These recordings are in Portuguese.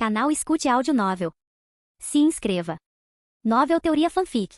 Canal Escute Áudio Novel. Se inscreva. Novel Teoria Fanfic.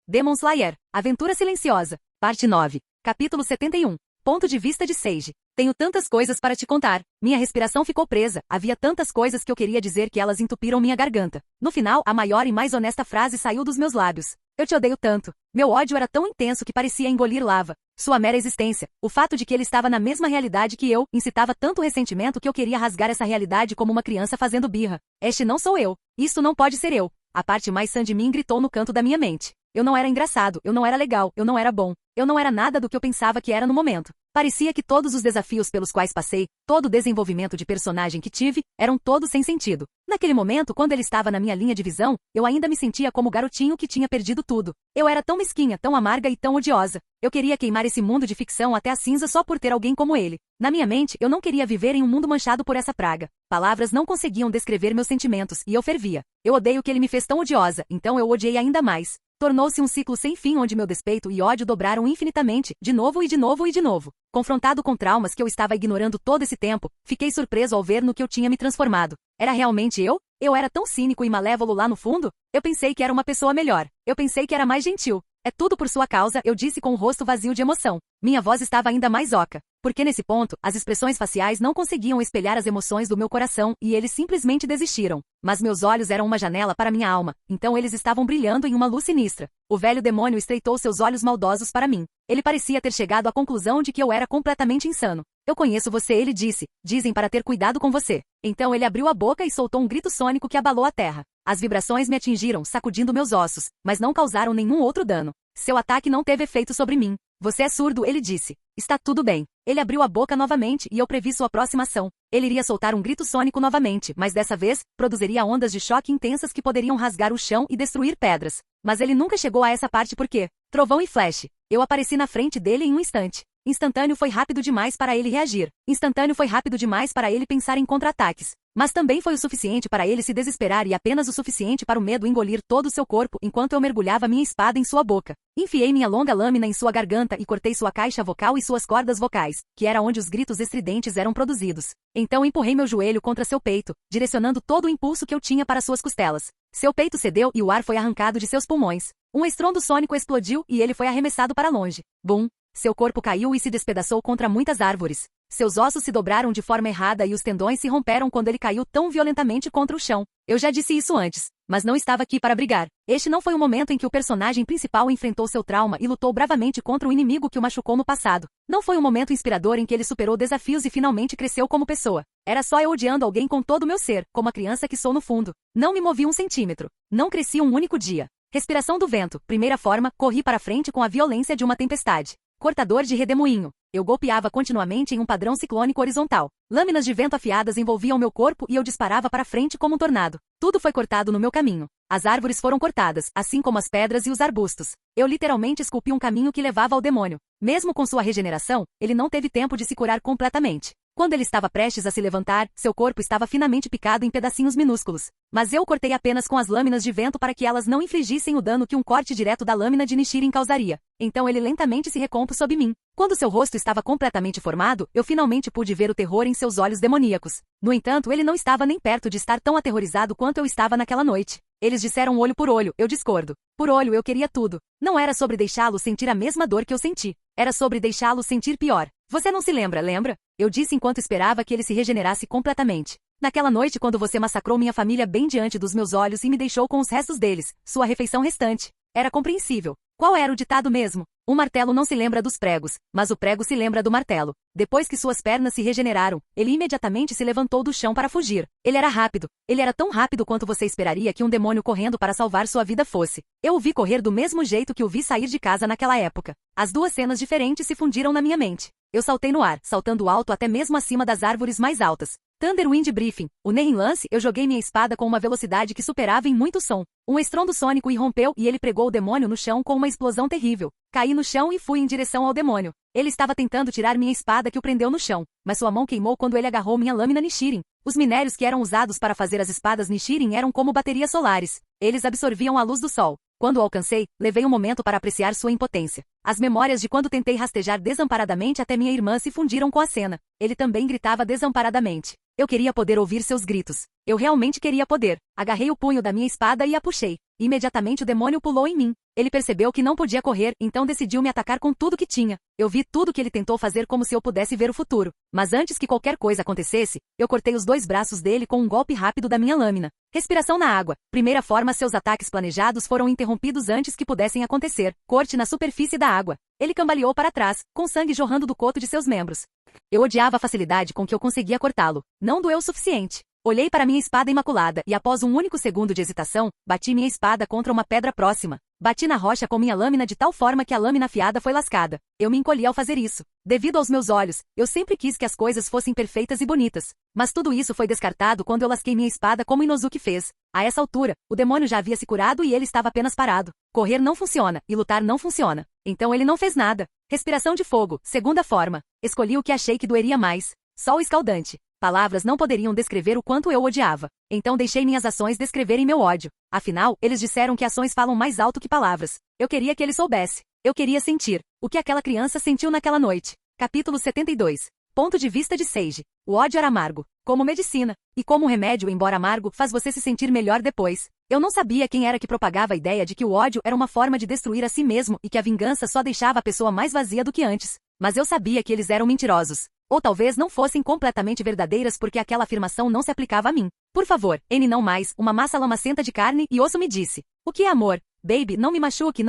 Demon Slayer, Aventura Silenciosa, Parte 9, Capítulo 71. Ponto de vista de Sage. Tenho tantas coisas para te contar. Minha respiração ficou presa. Havia tantas coisas que eu queria dizer que elas entupiram minha garganta. No final, a maior e mais honesta frase saiu dos meus lábios. Eu te odeio tanto. Meu ódio era tão intenso que parecia engolir lava. Sua mera existência, o fato de que ele estava na mesma realidade que eu, incitava tanto ressentimento que eu queria rasgar essa realidade como uma criança fazendo birra. Este não sou eu. Isto não pode ser eu. A parte mais sã de mim gritou no canto da minha mente. Eu não era engraçado, eu não era legal, eu não era bom. Eu não era nada do que eu pensava que era no momento. Parecia que todos os desafios pelos quais passei, todo o desenvolvimento de personagem que tive, eram todos sem sentido. Naquele momento, quando ele estava na minha linha de visão, eu ainda me sentia como o garotinho que tinha perdido tudo. Eu era tão mesquinha, tão amarga e tão odiosa. Eu queria queimar esse mundo de ficção até a cinza só por ter alguém como ele. Na minha mente, eu não queria viver em um mundo manchado por essa praga. Palavras não conseguiam descrever meus sentimentos, e eu fervia. Eu odeio que ele me fez tão odiosa, então eu o odiei ainda mais. Tornou-se um ciclo sem fim onde meu despeito e ódio dobraram infinitamente, de novo e de novo e de novo. Confrontado com traumas que eu estava ignorando todo esse tempo, fiquei surpreso ao ver no que eu tinha me transformado. Era realmente eu? Eu era tão cínico e malévolo lá no fundo? Eu pensei que era uma pessoa melhor. Eu pensei que era mais gentil. É tudo por sua causa, eu disse com o rosto vazio de emoção. Minha voz estava ainda mais oca. Porque nesse ponto, as expressões faciais não conseguiam espelhar as emoções do meu coração e eles simplesmente desistiram. Mas meus olhos eram uma janela para minha alma, então eles estavam brilhando em uma luz sinistra. O velho demônio estreitou seus olhos maldosos para mim. Ele parecia ter chegado à conclusão de que eu era completamente insano. Eu conheço você, ele disse. Dizem para ter cuidado com você. Então ele abriu a boca e soltou um grito sônico que abalou a terra. As vibrações me atingiram, sacudindo meus ossos, mas não causaram nenhum outro dano. Seu ataque não teve efeito sobre mim. Você é surdo, ele disse. Está tudo bem. Ele abriu a boca novamente e eu previ sua próxima ação. Ele iria soltar um grito sônico novamente, mas dessa vez, produziria ondas de choque intensas que poderiam rasgar o chão e destruir pedras. Mas ele nunca chegou a essa parte porque, trovão e flash, eu apareci na frente dele em um instante. Instantâneo foi rápido demais para ele reagir. Instantâneo foi rápido demais para ele pensar em contra-ataques. Mas também foi o suficiente para ele se desesperar e apenas o suficiente para o medo engolir todo o seu corpo enquanto eu mergulhava minha espada em sua boca. Enfiei minha longa lâmina em sua garganta e cortei sua caixa vocal e suas cordas vocais, que era onde os gritos estridentes eram produzidos. Então empurrei meu joelho contra seu peito, direcionando todo o impulso que eu tinha para suas costelas. Seu peito cedeu e o ar foi arrancado de seus pulmões. Um estrondo sônico explodiu e ele foi arremessado para longe. Bum! Seu corpo caiu e se despedaçou contra muitas árvores. Seus ossos se dobraram de forma errada e os tendões se romperam quando ele caiu tão violentamente contra o chão. Eu já disse isso antes, mas não estava aqui para brigar. Este não foi o momento em que o personagem principal enfrentou seu trauma e lutou bravamente contra o inimigo que o machucou no passado. Não foi um momento inspirador em que ele superou desafios e finalmente cresceu como pessoa. Era só eu odiando alguém com todo o meu ser, como a criança que sou no fundo. Não me movi um centímetro. Não cresci um único dia. Respiração do vento, primeira forma, corri para frente com a violência de uma tempestade. Cortador de redemoinho. Eu golpeava continuamente em um padrão ciclônico horizontal. Lâminas de vento afiadas envolviam meu corpo e eu disparava para frente como um tornado. Tudo foi cortado no meu caminho. As árvores foram cortadas, assim como as pedras e os arbustos. Eu literalmente esculpi um caminho que levava ao demônio. Mesmo com sua regeneração, ele não teve tempo de se curar completamente. Quando ele estava prestes a se levantar, seu corpo estava finamente picado em pedacinhos minúsculos. Mas eu o cortei apenas com as lâminas de vento para que elas não infligissem o dano que um corte direto da lâmina de Nichiren causaria. Então ele lentamente se recompôs sob mim. Quando seu rosto estava completamente formado, eu finalmente pude ver o terror em seus olhos demoníacos. No entanto, ele não estava nem perto de estar tão aterrorizado quanto eu estava naquela noite. Eles disseram olho por olho, eu discordo. Por olho eu queria tudo. Não era sobre deixá-lo sentir a mesma dor que eu senti. Era sobre deixá-lo sentir pior. Você não se lembra, lembra? Eu disse enquanto esperava que ele se regenerasse completamente. Naquela noite quando você massacrou minha família bem diante dos meus olhos e me deixou com os restos deles, sua refeição restante. Era compreensível. Qual era o ditado mesmo? O martelo não se lembra dos pregos, mas o prego se lembra do martelo. Depois que suas pernas se regeneraram, ele imediatamente se levantou do chão para fugir. Ele era rápido. Ele era tão rápido quanto você esperaria que um demônio correndo para salvar sua vida fosse. Eu o vi correr do mesmo jeito que o vi sair de casa naquela época. As duas cenas diferentes se fundiram na minha mente. Eu saltei no ar, saltando alto até mesmo acima das árvores mais altas. Thunderwind Briefing. O Nehin lance, eu joguei minha espada com uma velocidade que superava em muito som. Um estrondo sônico irrompeu e ele pregou o demônio no chão com uma explosão terrível. Caí no chão e fui em direção ao demônio. Ele estava tentando tirar minha espada que o prendeu no chão, mas sua mão queimou quando ele agarrou minha lâmina Nichiren. Os minérios que eram usados para fazer as espadas Nichiren eram como baterias solares. Eles absorviam a luz do sol. Quando o alcancei, levei um momento para apreciar sua impotência. As memórias de quando tentei rastejar desamparadamente até minha irmã se fundiram com a cena. Ele também gritava desamparadamente. Eu queria poder ouvir seus gritos. Eu realmente queria poder. Agarrei o punho da minha espada e a puxei. Imediatamente o demônio pulou em mim. Ele percebeu que não podia correr, então decidiu me atacar com tudo que tinha. Eu vi tudo que ele tentou fazer como se eu pudesse ver o futuro. Mas antes que qualquer coisa acontecesse, eu cortei os 2 braços dele com um golpe rápido da minha lâmina. Respiração na água. Primeira forma, seus ataques planejados foram interrompidos antes que pudessem acontecer. Corte na superfície da água. Ele cambaleou para trás, com sangue jorrando do coto de seus membros. Eu odiava a facilidade com que eu conseguia cortá-lo. Não doeu o suficiente. Olhei para minha espada imaculada e após um único segundo de hesitação, bati minha espada contra uma pedra próxima. Bati na rocha com minha lâmina de tal forma que a lâmina afiada foi lascada. Eu me encolhi ao fazer isso. Devido aos meus olhos, eu sempre quis que as coisas fossem perfeitas e bonitas. Mas tudo isso foi descartado quando eu lasquei minha espada como Inozuki fez. A essa altura, o demônio já havia se curado e ele estava apenas parado. Correr não funciona, e lutar não funciona. Então ele não fez nada. Respiração de fogo, segunda forma. Escolhi o que achei que doeria mais. Sol escaldante. Palavras não poderiam descrever o quanto eu odiava. Então deixei minhas ações descreverem meu ódio. Afinal, eles disseram que ações falam mais alto que palavras. Eu queria que ele soubesse. Eu queria sentir o que aquela criança sentiu naquela noite. Capítulo 72. Ponto de vista de Seiji. O ódio era amargo, como medicina, e como remédio, embora amargo, faz você se sentir melhor depois. Eu não sabia quem era que propagava a ideia de que o ódio era uma forma de destruir a si mesmo e que a vingança só deixava a pessoa mais vazia do que antes. Mas eu sabia que eles eram mentirosos. Ou talvez não fossem completamente verdadeiras porque aquela afirmação não se aplicava a mim. Por favor, N não mais, uma massa lamacenta de carne e osso me disse. O que é amor? Baby, não me machuque,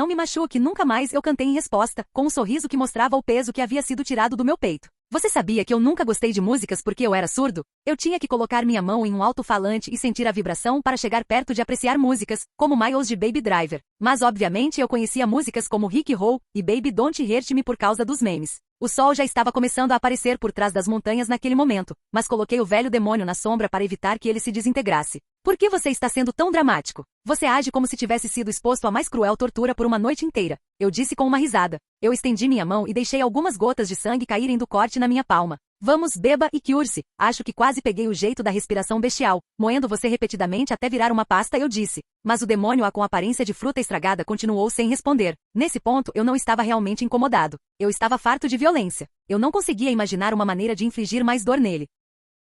nunca mais eu cantei em resposta, com um sorriso que mostrava o peso que havia sido tirado do meu peito. Você sabia que eu nunca gostei de músicas porque eu era surdo? Eu tinha que colocar minha mão em um alto-falante e sentir a vibração para chegar perto de apreciar músicas, como Miles de Baby Driver. Mas obviamente eu conhecia músicas como Rick Roll e Baby Don't Hurt Me por causa dos memes. O sol já estava começando a aparecer por trás das montanhas naquele momento, mas coloquei o velho demônio na sombra para evitar que ele se desintegrasse. Por que você está sendo tão dramático? Você age como se tivesse sido exposto à mais cruel tortura por uma noite inteira. Eu disse com uma risada. Eu estendi minha mão e deixei algumas gotas de sangue caírem do corte na minha palma. Vamos, beba e cure-se. Acho que quase peguei o jeito da respiração bestial. Moendo você repetidamente até virar uma pasta, eu disse. Mas o demônio com aparência de fruta estragada continuou sem responder. Nesse ponto, eu não estava realmente incomodado. Eu estava farto de violência. Eu não conseguia imaginar uma maneira de infligir mais dor nele.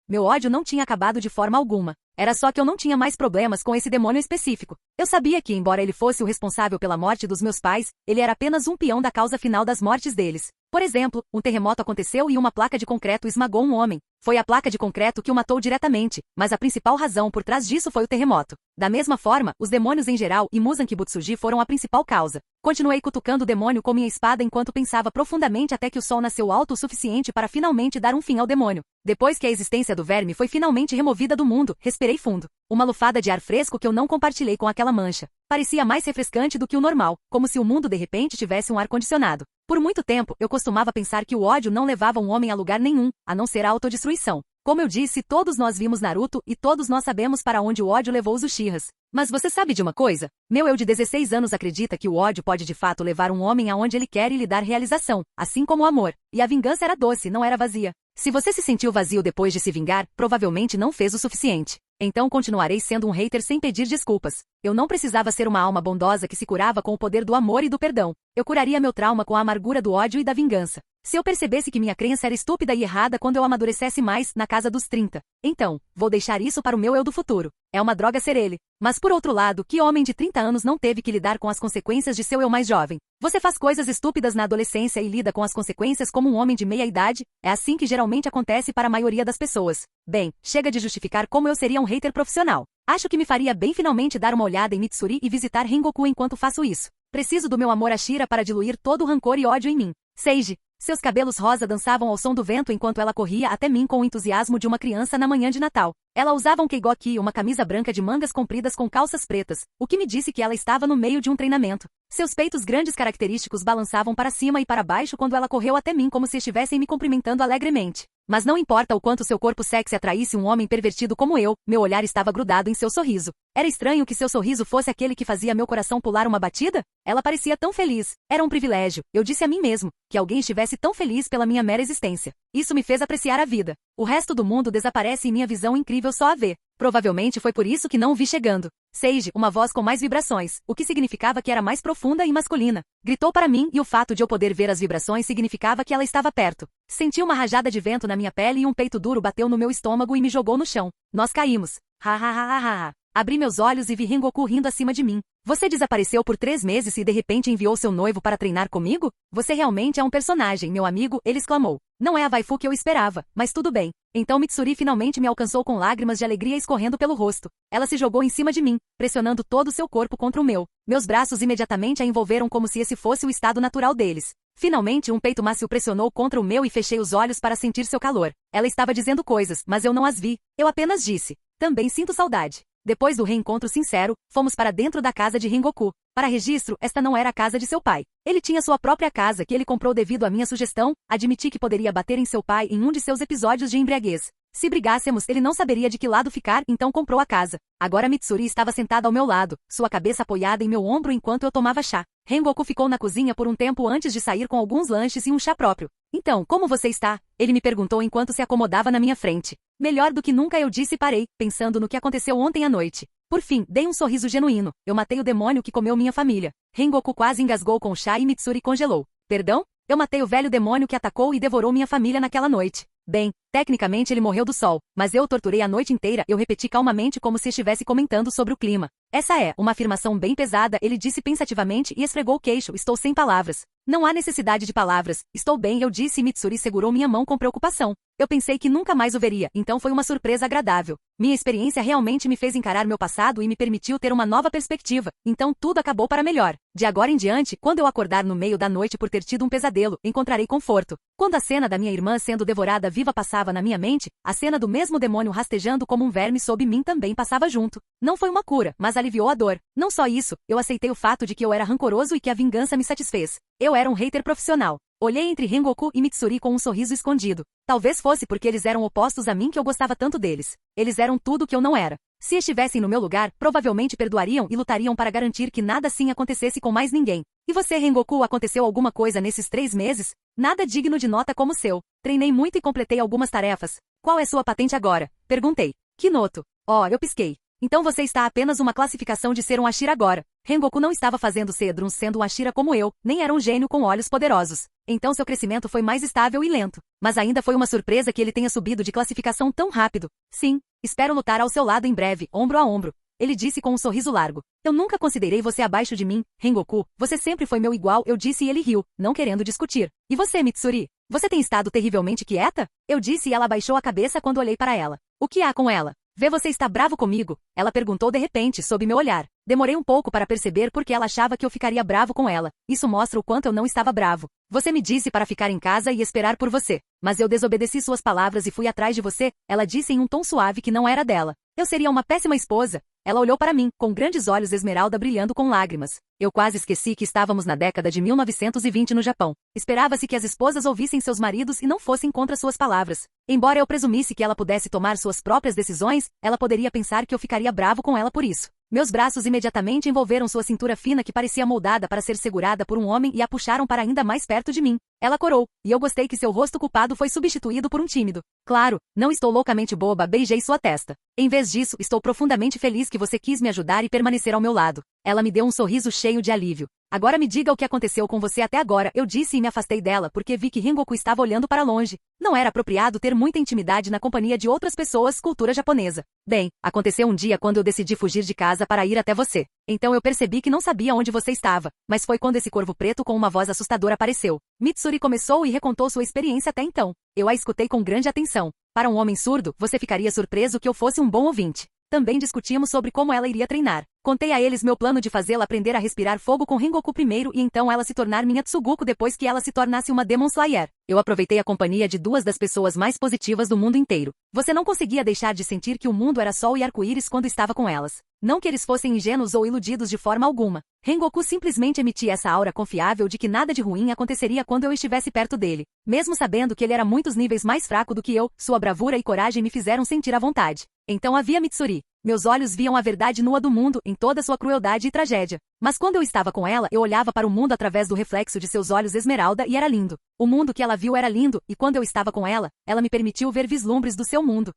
Meu ódio não tinha acabado de forma alguma. Era só que eu não tinha mais problemas com esse demônio específico. Eu sabia que, embora ele fosse o responsável pela morte dos meus pais, ele era apenas um peão da causa final das mortes deles. Por exemplo, um terremoto aconteceu e uma placa de concreto esmagou um homem. Foi a placa de concreto que o matou diretamente, mas a principal razão por trás disso foi o terremoto. Da mesma forma, os demônios em geral e Muzan Kibutsuji foram a principal causa. Continuei cutucando o demônio com minha espada enquanto pensava profundamente até que o sol nasceu alto o suficiente para finalmente dar um fim ao demônio. Depois que a existência do verme foi finalmente removida do mundo, respirei fundo. Uma lufada de ar fresco que eu não compartilhei com aquela mancha. Parecia mais refrescante do que o normal, como se o mundo de repente tivesse um ar-condicionado. Por muito tempo, eu costumava pensar que o ódio não levava um homem a lugar nenhum, a não ser a autodestruição. Como eu disse, todos nós vimos Naruto e todos nós sabemos para onde o ódio levou os Uchihas. Mas você sabe de uma coisa? Meu eu de 16 anos acredita que o ódio pode de fato levar um homem aonde ele quer e lhe dar realização, assim como o amor. E a vingança era doce, não era vazia. Se você se sentiu vazio depois de se vingar, provavelmente não fez o suficiente. Então continuarei sendo um hater sem pedir desculpas. Eu não precisava ser uma alma bondosa que se curava com o poder do amor e do perdão. Eu curaria meu trauma com a amargura do ódio e da vingança. Se eu percebesse que minha crença era estúpida e errada quando eu amadurecesse mais, na casa dos 30. Então, vou deixar isso para o meu eu do futuro. É uma droga ser ele. Mas por outro lado, que homem de 30 anos não teve que lidar com as consequências de seu eu mais jovem? Você faz coisas estúpidas na adolescência e lida com as consequências como um homem de meia idade? É assim que geralmente acontece para a maioria das pessoas. Bem, chega de justificar como eu seria um hater profissional. Acho que me faria bem finalmente dar uma olhada em Mitsuri e visitar Rengoku enquanto faço isso. Preciso do meu amor a Shira para diluir todo o rancor e ódio em mim. Seiji. Seus cabelos rosa dançavam ao som do vento enquanto ela corria até mim com o entusiasmo de uma criança na manhã de Natal. Ela usava um keigoki, uma camisa branca de mangas compridas com calças pretas, o que me disse que ela estava no meio de um treinamento. Seus peitos grandes característicos balançavam para cima e para baixo quando ela correu até mim como se estivessem me cumprimentando alegremente. Mas não importa o quanto seu corpo sexy atraísse um homem pervertido como eu, meu olhar estava grudado em seu sorriso. Era estranho que seu sorriso fosse aquele que fazia meu coração pular uma batida? Ela parecia tão feliz. Era um privilégio, eu disse a mim mesmo, que alguém estivesse tão feliz pela minha mera existência. Isso me fez apreciar a vida. O resto do mundo desaparece em minha visão incrível só a ver. Provavelmente foi por isso que não o vi chegando. Seiji, uma voz com mais vibrações, o que significava que era mais profunda e masculina. Gritou para mim e o fato de eu poder ver as vibrações significava que ela estava perto. Senti uma rajada de vento na minha pele e um peito duro bateu no meu estômago e me jogou no chão. Nós caímos. Ha ha ha ha ha. Abri meus olhos e vi Rengoku rindo acima de mim. Você desapareceu por 3 meses e de repente enviou seu noivo para treinar comigo? Você realmente é um personagem, meu amigo, ele exclamou. Não é a waifu que eu esperava, mas tudo bem. Então Mitsuri finalmente me alcançou com lágrimas de alegria escorrendo pelo rosto. Ela se jogou em cima de mim, pressionando todo o seu corpo contra o meu. Meus braços imediatamente a envolveram como se esse fosse o estado natural deles. Finalmente um peito macio pressionou contra o meu e fechei os olhos para sentir seu calor. Ela estava dizendo coisas, mas eu não as vi. Eu apenas disse. Também sinto saudade. Depois do reencontro sincero, fomos para dentro da casa de Rengoku. Para registro, esta não era a casa de seu pai. Ele tinha sua própria casa que ele comprou devido à minha sugestão. Admiti que poderia bater em seu pai em um de seus episódios de embriaguez. Se brigássemos, ele não saberia de que lado ficar, então comprou a casa. Agora Mitsuri estava sentada ao meu lado, sua cabeça apoiada em meu ombro enquanto eu tomava chá. Rengoku ficou na cozinha por um tempo antes de sair com alguns lanches e um chá próprio. Então, como você está? Ele me perguntou enquanto se acomodava na minha frente. Melhor do que nunca, eu disse e parei, pensando no que aconteceu ontem à noite. Por fim, dei um sorriso genuíno. Eu matei o demônio que comeu minha família. Rengoku quase engasgou com o chá e Mitsuri congelou. Perdão? Eu matei o velho demônio que atacou e devorou minha família naquela noite. Bem, tecnicamente ele morreu do sol, mas eu o torturei a noite inteira. Eu repeti calmamente como se estivesse comentando sobre o clima. Essa é uma afirmação bem pesada, ele disse pensativamente e esfregou o queixo. Estou sem palavras. Não há necessidade de palavras. Estou bem, eu disse e Mitsuri segurou minha mão com preocupação. Eu pensei que nunca mais o veria, então foi uma surpresa agradável. Minha experiência realmente me fez encarar meu passado e me permitiu ter uma nova perspectiva, então tudo acabou para melhor. De agora em diante, quando eu acordar no meio da noite por ter tido um pesadelo, encontrarei conforto. Quando a cena da minha irmã sendo devorada viva passava na minha mente, a cena do mesmo demônio rastejando como um verme sob mim também passava junto. Não foi uma cura, mas aliviou a dor. Não só isso, eu aceitei o fato de que eu era rancoroso e que a vingança me satisfez. Eu era um hater profissional. Olhei entre Rengoku e Mitsuri com um sorriso escondido. Talvez fosse porque eles eram opostos a mim que eu gostava tanto deles. Eles eram tudo o que eu não era. Se estivessem no meu lugar, provavelmente perdoariam e lutariam para garantir que nada assim acontecesse com mais ninguém. E você, Rengoku, aconteceu alguma coisa nesses 3 meses? Nada digno de nota como o seu. Treinei muito e completei algumas tarefas. Qual é sua patente agora? Perguntei. Kinoto. Oh, eu pisquei. Então você está apenas uma classificação de ser um Ashira agora. Rengoku não estava fazendo Cedrun sendo um Ashira como eu, nem era um gênio com olhos poderosos. Então seu crescimento foi mais estável e lento. Mas ainda foi uma surpresa que ele tenha subido de classificação tão rápido. Sim, espero lutar ao seu lado em breve, ombro a ombro. Ele disse com um sorriso largo. Eu nunca considerei você abaixo de mim, Rengoku. Você sempre foi meu igual, eu disse e ele riu, não querendo discutir. E você, Mitsuri? Você tem estado terrivelmente quieta? Eu disse e ela abaixou a cabeça quando olhei para ela. O que há com ela? Vê, você está bravo comigo? Ela perguntou de repente, sob meu olhar. Demorei um pouco para perceber porque ela achava que eu ficaria bravo com ela. Isso mostra o quanto eu não estava bravo. Você me disse para ficar em casa e esperar por você. Mas eu desobedeci suas palavras e fui atrás de você, ela disse em um tom suave que não era dela. Eu seria uma péssima esposa. Ela olhou para mim, com grandes olhos esmeralda brilhando com lágrimas. Eu quase esqueci que estávamos na década de 1920 no Japão. Esperava-se que as esposas ouvissem seus maridos e não fossem contra suas palavras. Embora eu presumisse que ela pudesse tomar suas próprias decisões, ela poderia pensar que eu ficaria bravo com ela por isso. Meus braços imediatamente envolveram sua cintura fina que parecia moldada para ser segurada por um homem e a puxaram para ainda mais perto de mim. Ela corou, e eu gostei que seu rosto culpado foi substituído por um tímido. Claro, não estou loucamente boba, beijei sua testa. Em vez disso, estou profundamente feliz que você quis me ajudar e permanecer ao meu lado. Ela me deu um sorriso cheio de alívio. Agora me diga o que aconteceu com você até agora, eu disse e me afastei dela porque vi que Rengoku estava olhando para longe. Não era apropriado ter muita intimidade na companhia de outras pessoas, cultura japonesa. Bem, aconteceu um dia quando eu decidi fugir de casa para ir até você. Então eu percebi que não sabia onde você estava, mas foi quando esse corvo preto com uma voz assustadora apareceu. Mitsuri começou e recontou sua experiência até então. Eu a escutei com grande atenção. Para um homem surdo, você ficaria surpreso que eu fosse um bom ouvinte. Também discutimos sobre como ela iria treinar. Contei a eles meu plano de fazê-la aprender a respirar fogo com Rengoku primeiro e então ela se tornar minha Tsuguko depois que ela se tornasse uma Demon Slayer. Eu aproveitei a companhia de 2 das pessoas mais positivas do mundo inteiro. Você não conseguia deixar de sentir que o mundo era sol e arco-íris quando estava com elas. Não que eles fossem ingênuos ou iludidos de forma alguma. Rengoku simplesmente emitia essa aura confiável de que nada de ruim aconteceria quando eu estivesse perto dele. Mesmo sabendo que ele era muitos níveis mais fraco do que eu, sua bravura e coragem me fizeram sentir à vontade. Então havia Mitsuri. Meus olhos viam a verdade nua do mundo, em toda sua crueldade e tragédia. Mas quando eu estava com ela, eu olhava para o mundo através do reflexo de seus olhos esmeralda e era lindo. O mundo que ela viu era lindo, e quando eu estava com ela, ela me permitiu ver vislumbres do seu mundo.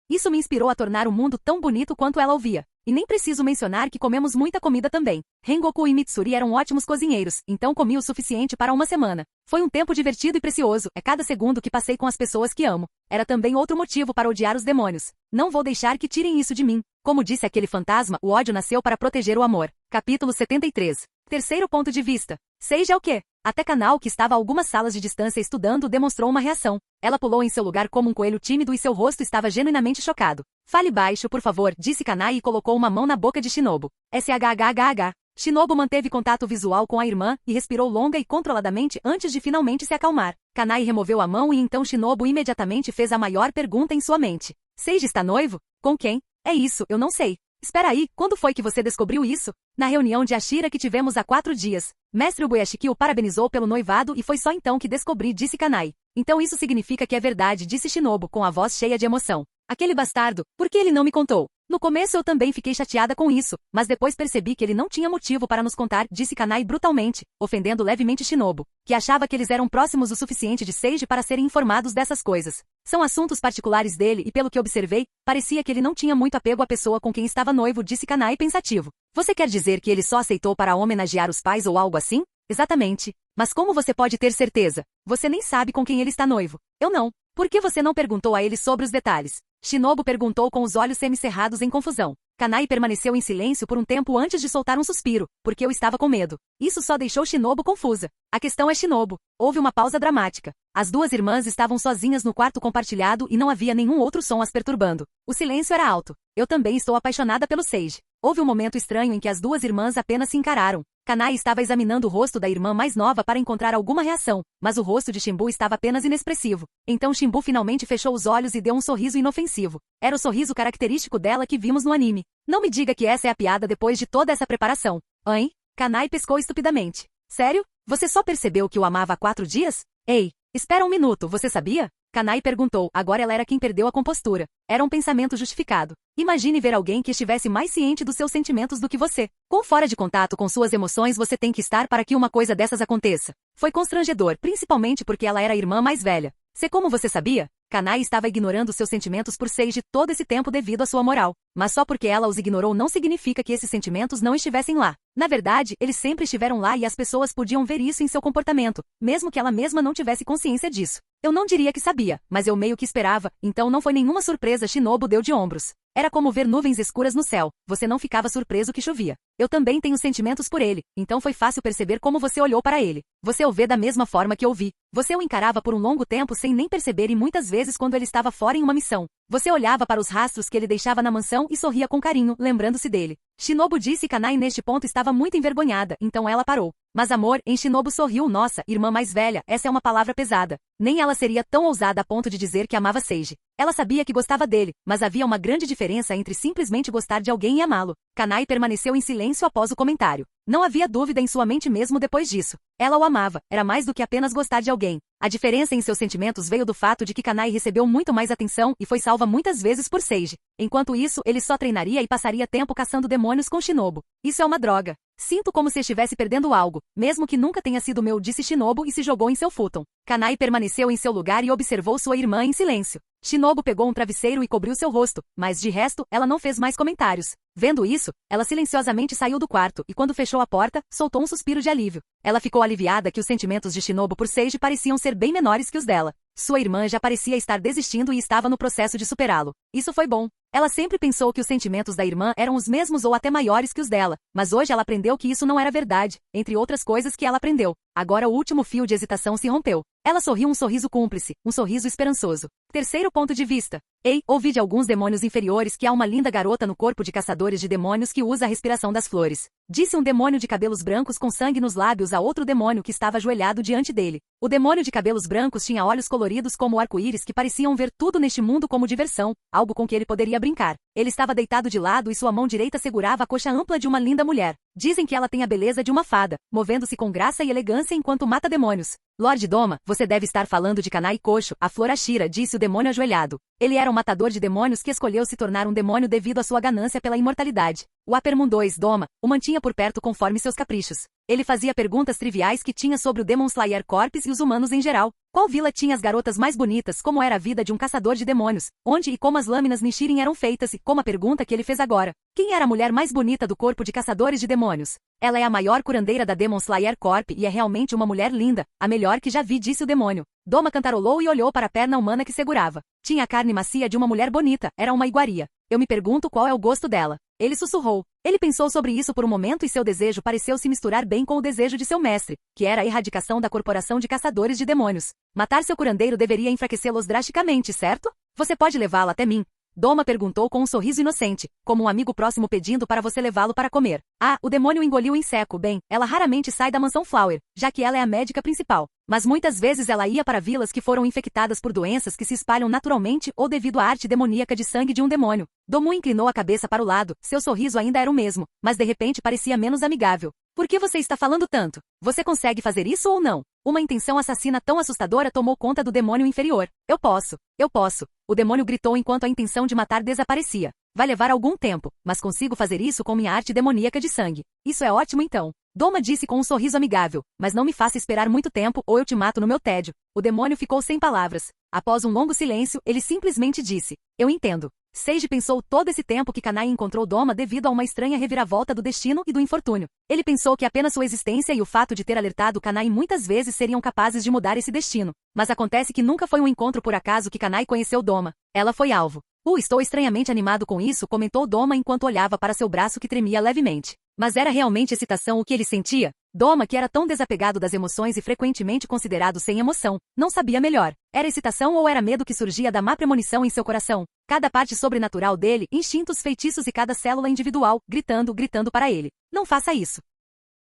Isso me inspirou a tornar o mundo tão bonito quanto ela ouvia. E nem preciso mencionar que comemos muita comida também. Rengoku e Mitsuri eram ótimos cozinheiros, então comi o suficiente para uma semana. Foi um tempo divertido e precioso, é cada segundo que passei com as pessoas que amo. Era também outro motivo para odiar os demônios. Não vou deixar que tirem isso de mim. Como disse aquele fantasma, o ódio nasceu para proteger o amor. Capítulo 73. Terceiro ponto de vista. Seiji é o quê? Até Kanao, que estava a algumas salas de distância estudando, demonstrou uma reação. Ela pulou em seu lugar como um coelho tímido e seu rosto estava genuinamente chocado. Fale baixo, por favor, disse Kanai e colocou uma mão na boca de Shinobu. SHHHH. Shinobu manteve contato visual com a irmã e respirou longa e controladamente antes de finalmente se acalmar. Kanai removeu a mão e então Shinobu imediatamente fez a maior pergunta em sua mente. Seiji está noivo? Com quem? É isso, eu não sei. Espera aí, quando foi que você descobriu isso? Na reunião de Ashira que tivemos há 4 dias. Mestre Ubuyashiki o parabenizou pelo noivado e foi só então que descobri, disse Kanai. Então isso significa que é verdade, disse Shinobu com a voz cheia de emoção. Aquele bastardo, por que ele não me contou? No começo eu também fiquei chateada com isso, mas depois percebi que ele não tinha motivo para nos contar, disse Kanai brutalmente, ofendendo levemente Shinobu, que achava que eles eram próximos o suficiente de Seiji para serem informados dessas coisas. São assuntos particulares dele e pelo que observei, parecia que ele não tinha muito apego à pessoa com quem estava noivo, disse Kanai pensativo. Você quer dizer que ele só aceitou para homenagear os pais ou algo assim? Exatamente. Mas como você pode ter certeza? Você nem sabe com quem ele está noivo. Eu não. Por que você não perguntou a ele sobre os detalhes? Shinobu perguntou com os olhos semicerrados em confusão. Kanai permaneceu em silêncio por um tempo antes de soltar um suspiro, porque eu estava com medo. Isso só deixou Shinobu confusa. A questão é Shinobu. Houve uma pausa dramática. As duas irmãs estavam sozinhas no quarto compartilhado e não havia nenhum outro som as perturbando. O silêncio era alto. Eu também estou apaixonada pelo Seiji. Houve um momento estranho em que as duas irmãs apenas se encararam. Kanai estava examinando o rosto da irmã mais nova para encontrar alguma reação, mas o rosto de Shimbu estava apenas inexpressivo. Então Shimbu finalmente fechou os olhos e deu um sorriso inofensivo. Era o sorriso característico dela que vimos no anime. Não me diga que essa é a piada depois de toda essa preparação. Hein? Kanai pescou estupidamente. Sério? Você só percebeu que o amava há 4 dias? Ei, espera um minuto, você sabia? Kanai perguntou, agora ela era quem perdeu a compostura. Era um pensamento justificado. Imagine ver alguém que estivesse mais ciente dos seus sentimentos do que você. Quão fora de contato com suas emoções você tem que estar para que uma coisa dessas aconteça? Foi constrangedor, principalmente porque ela era a irmã mais velha. Se como você sabia? Kanai estava ignorando seus sentimentos por Seiji todo esse tempo devido à sua moral. Mas só porque ela os ignorou não significa que esses sentimentos não estivessem lá. Na verdade, eles sempre estiveram lá e as pessoas podiam ver isso em seu comportamento, mesmo que ela mesma não tivesse consciência disso. Eu não diria que sabia, mas eu meio que esperava, então não foi nenhuma surpresa, Shinobu deu de ombros. Era como ver nuvens escuras no céu, você não ficava surpreso que chovia. Eu também tenho sentimentos por ele, então foi fácil perceber como você olhou para ele. Você o vê da mesma forma que eu vi. Você o encarava por um longo tempo sem nem perceber e muitas vezes quando ele estava fora em uma missão. Você olhava para os rastros que ele deixava na mansão e sorria com carinho, lembrando-se dele. Shinobu disse e Kanai neste ponto estava muito envergonhada, então ela parou. Mas amor, em Shinobu sorriu, nossa, irmã mais velha, essa é uma palavra pesada. Nem ela seria tão ousada a ponto de dizer que amava Seiji. Ela sabia que gostava dele, mas havia uma grande diferença entre simplesmente gostar de alguém e amá-lo. Kanai permaneceu em silêncio após o comentário. Não havia dúvida em sua mente mesmo depois disso. Ela o amava, era mais do que apenas gostar de alguém. A diferença em seus sentimentos veio do fato de que Kanai recebeu muito mais atenção e foi salva muitas vezes por Seiji. Enquanto isso, ele só treinaria e passaria tempo caçando demônios com Shinobu. Isso é uma droga. Sinto como se estivesse perdendo algo, mesmo que nunca tenha sido meu, disse Shinobu e se jogou em seu futon. Kanai permaneceu em seu lugar e observou sua irmã em silêncio. Shinobu pegou um travesseiro e cobriu seu rosto, mas de resto, ela não fez mais comentários. Vendo isso, ela silenciosamente saiu do quarto e quando fechou a porta, soltou um suspiro de alívio. Ela ficou aliviada que os sentimentos de Shinobu por Seiji pareciam ser bem menores que os dela. Sua irmã já parecia estar desistindo e estava no processo de superá-lo. Isso foi bom. Ela sempre pensou que os sentimentos da irmã eram os mesmos ou até maiores que os dela, mas hoje ela aprendeu que isso não era verdade, entre outras coisas que ela aprendeu. Agora o último fio de hesitação se rompeu. Ela sorriu um sorriso cúmplice, um sorriso esperançoso. Terceiro ponto de vista. Ei, ouvi de alguns demônios inferiores que há uma linda garota no corpo de caçadores de demônios que usa a respiração das flores. Disse um demônio de cabelos brancos com sangue nos lábios a outro demônio que estava ajoelhado diante dele. O demônio de cabelos brancos tinha olhos coloridos como arco-íris que pareciam ver tudo neste mundo como diversão, algo com que ele poderia brincar. Ele estava deitado de lado e sua mão direita segurava a coxa ampla de uma linda mulher. Dizem que ela tem a beleza de uma fada, movendo-se com graça e elegância ignorância enquanto mata demônios. Lord Doma, você deve estar falando de Kanai Kocho, a flor Ashira, disse o demônio ajoelhado. Ele era um matador de demônios que escolheu se tornar um demônio devido à sua ganância pela imortalidade. O Apermun II, Doma, o mantinha por perto conforme seus caprichos. Ele fazia perguntas triviais que tinha sobre o Demon Slayer Corps e os humanos em geral. Qual vila tinha as garotas mais bonitas, como era a vida de um caçador de demônios, onde e como as lâminas Nichiren eram feitas e como a pergunta que ele fez agora. Quem era a mulher mais bonita do corpo de caçadores de demônios? Ela é a maior curandeira da Demon Slayer Corp e é realmente uma mulher linda, a melhor que já vi, disse o demônio. Doma cantarolou e olhou para a perna humana que segurava. Tinha a carne macia de uma mulher bonita, era uma iguaria. Eu me pergunto qual é o gosto dela. Ele sussurrou. Ele pensou sobre isso por um momento e seu desejo pareceu se misturar bem com o desejo de seu mestre, que era a erradicação da corporação de caçadores de demônios. Matar seu curandeiro deveria enfraquecê-los drasticamente, certo? Você pode levá-la até mim? Doma perguntou com um sorriso inocente, como um amigo próximo pedindo para você levá-lo para comer. Ah, o demônio engoliu em seco. Bem, ela raramente sai da mansão Flower, já que ela é a médica principal. Mas muitas vezes ela ia para vilas que foram infectadas por doenças que se espalham naturalmente ou devido à arte demoníaca de sangue de um demônio. Domu inclinou a cabeça para o lado, seu sorriso ainda era o mesmo, mas de repente parecia menos amigável. Por que você está falando tanto? Você consegue fazer isso ou não? Uma intenção assassina tão assustadora tomou conta do demônio inferior. Eu posso. Eu posso. O demônio gritou enquanto a intenção de matar desaparecia. Vai levar algum tempo, mas consigo fazer isso com minha arte demoníaca de sangue. Isso é ótimo então. Doma disse com um sorriso amigável, mas não me faça esperar muito tempo ou eu te mato no meu tédio. O demônio ficou sem palavras. Após um longo silêncio, ele simplesmente disse, eu entendo. Seiji pensou todo esse tempo que Kanai encontrou Doma devido a uma estranha reviravolta do destino e do infortúnio. Ele pensou que apenas sua existência e o fato de ter alertado Kanai muitas vezes seriam capazes de mudar esse destino. Mas acontece que nunca foi um encontro por acaso que Kanai conheceu Doma. Ela foi alvo. Estou estranhamente animado com isso, comentou Doma enquanto olhava para seu braço que tremia levemente. Mas era realmente excitação o que ele sentia? Doma, que era tão desapegado das emoções e frequentemente considerado sem emoção, não sabia melhor. Era excitação ou era medo que surgia da má premonição em seu coração? Cada parte sobrenatural dele, instintos feitiços e cada célula individual, gritando para ele. Não faça isso.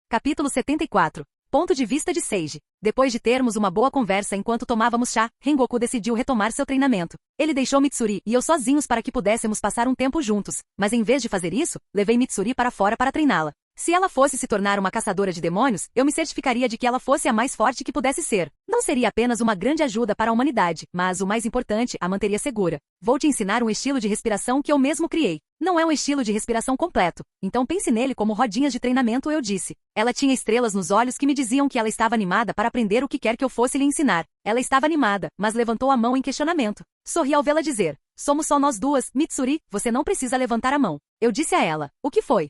Capítulo 74. Ponto de vista de Seiji. Depois de termos uma boa conversa enquanto tomávamos chá, Rengoku decidiu retomar seu treinamento. Ele deixou Mitsuri e eu sozinhos para que pudéssemos passar um tempo juntos, mas em vez de fazer isso, levei Mitsuri para fora para treiná-la. Se ela fosse se tornar uma caçadora de demônios, eu me certificaria de que ela fosse a mais forte que pudesse ser. Não seria apenas uma grande ajuda para a humanidade, mas o mais importante, a manteria segura. Vou te ensinar um estilo de respiração que eu mesmo criei. Não é um estilo de respiração completo, então pense nele como rodinhas de treinamento, eu disse. Ela tinha estrelas nos olhos que me diziam que ela estava animada para aprender o que quer que eu fosse lhe ensinar. Ela estava animada, mas levantou a mão em questionamento. Sorri ao vê-la dizer, somos só nós duas, Mitsuri, você não precisa levantar a mão. Eu disse a ela, o que foi?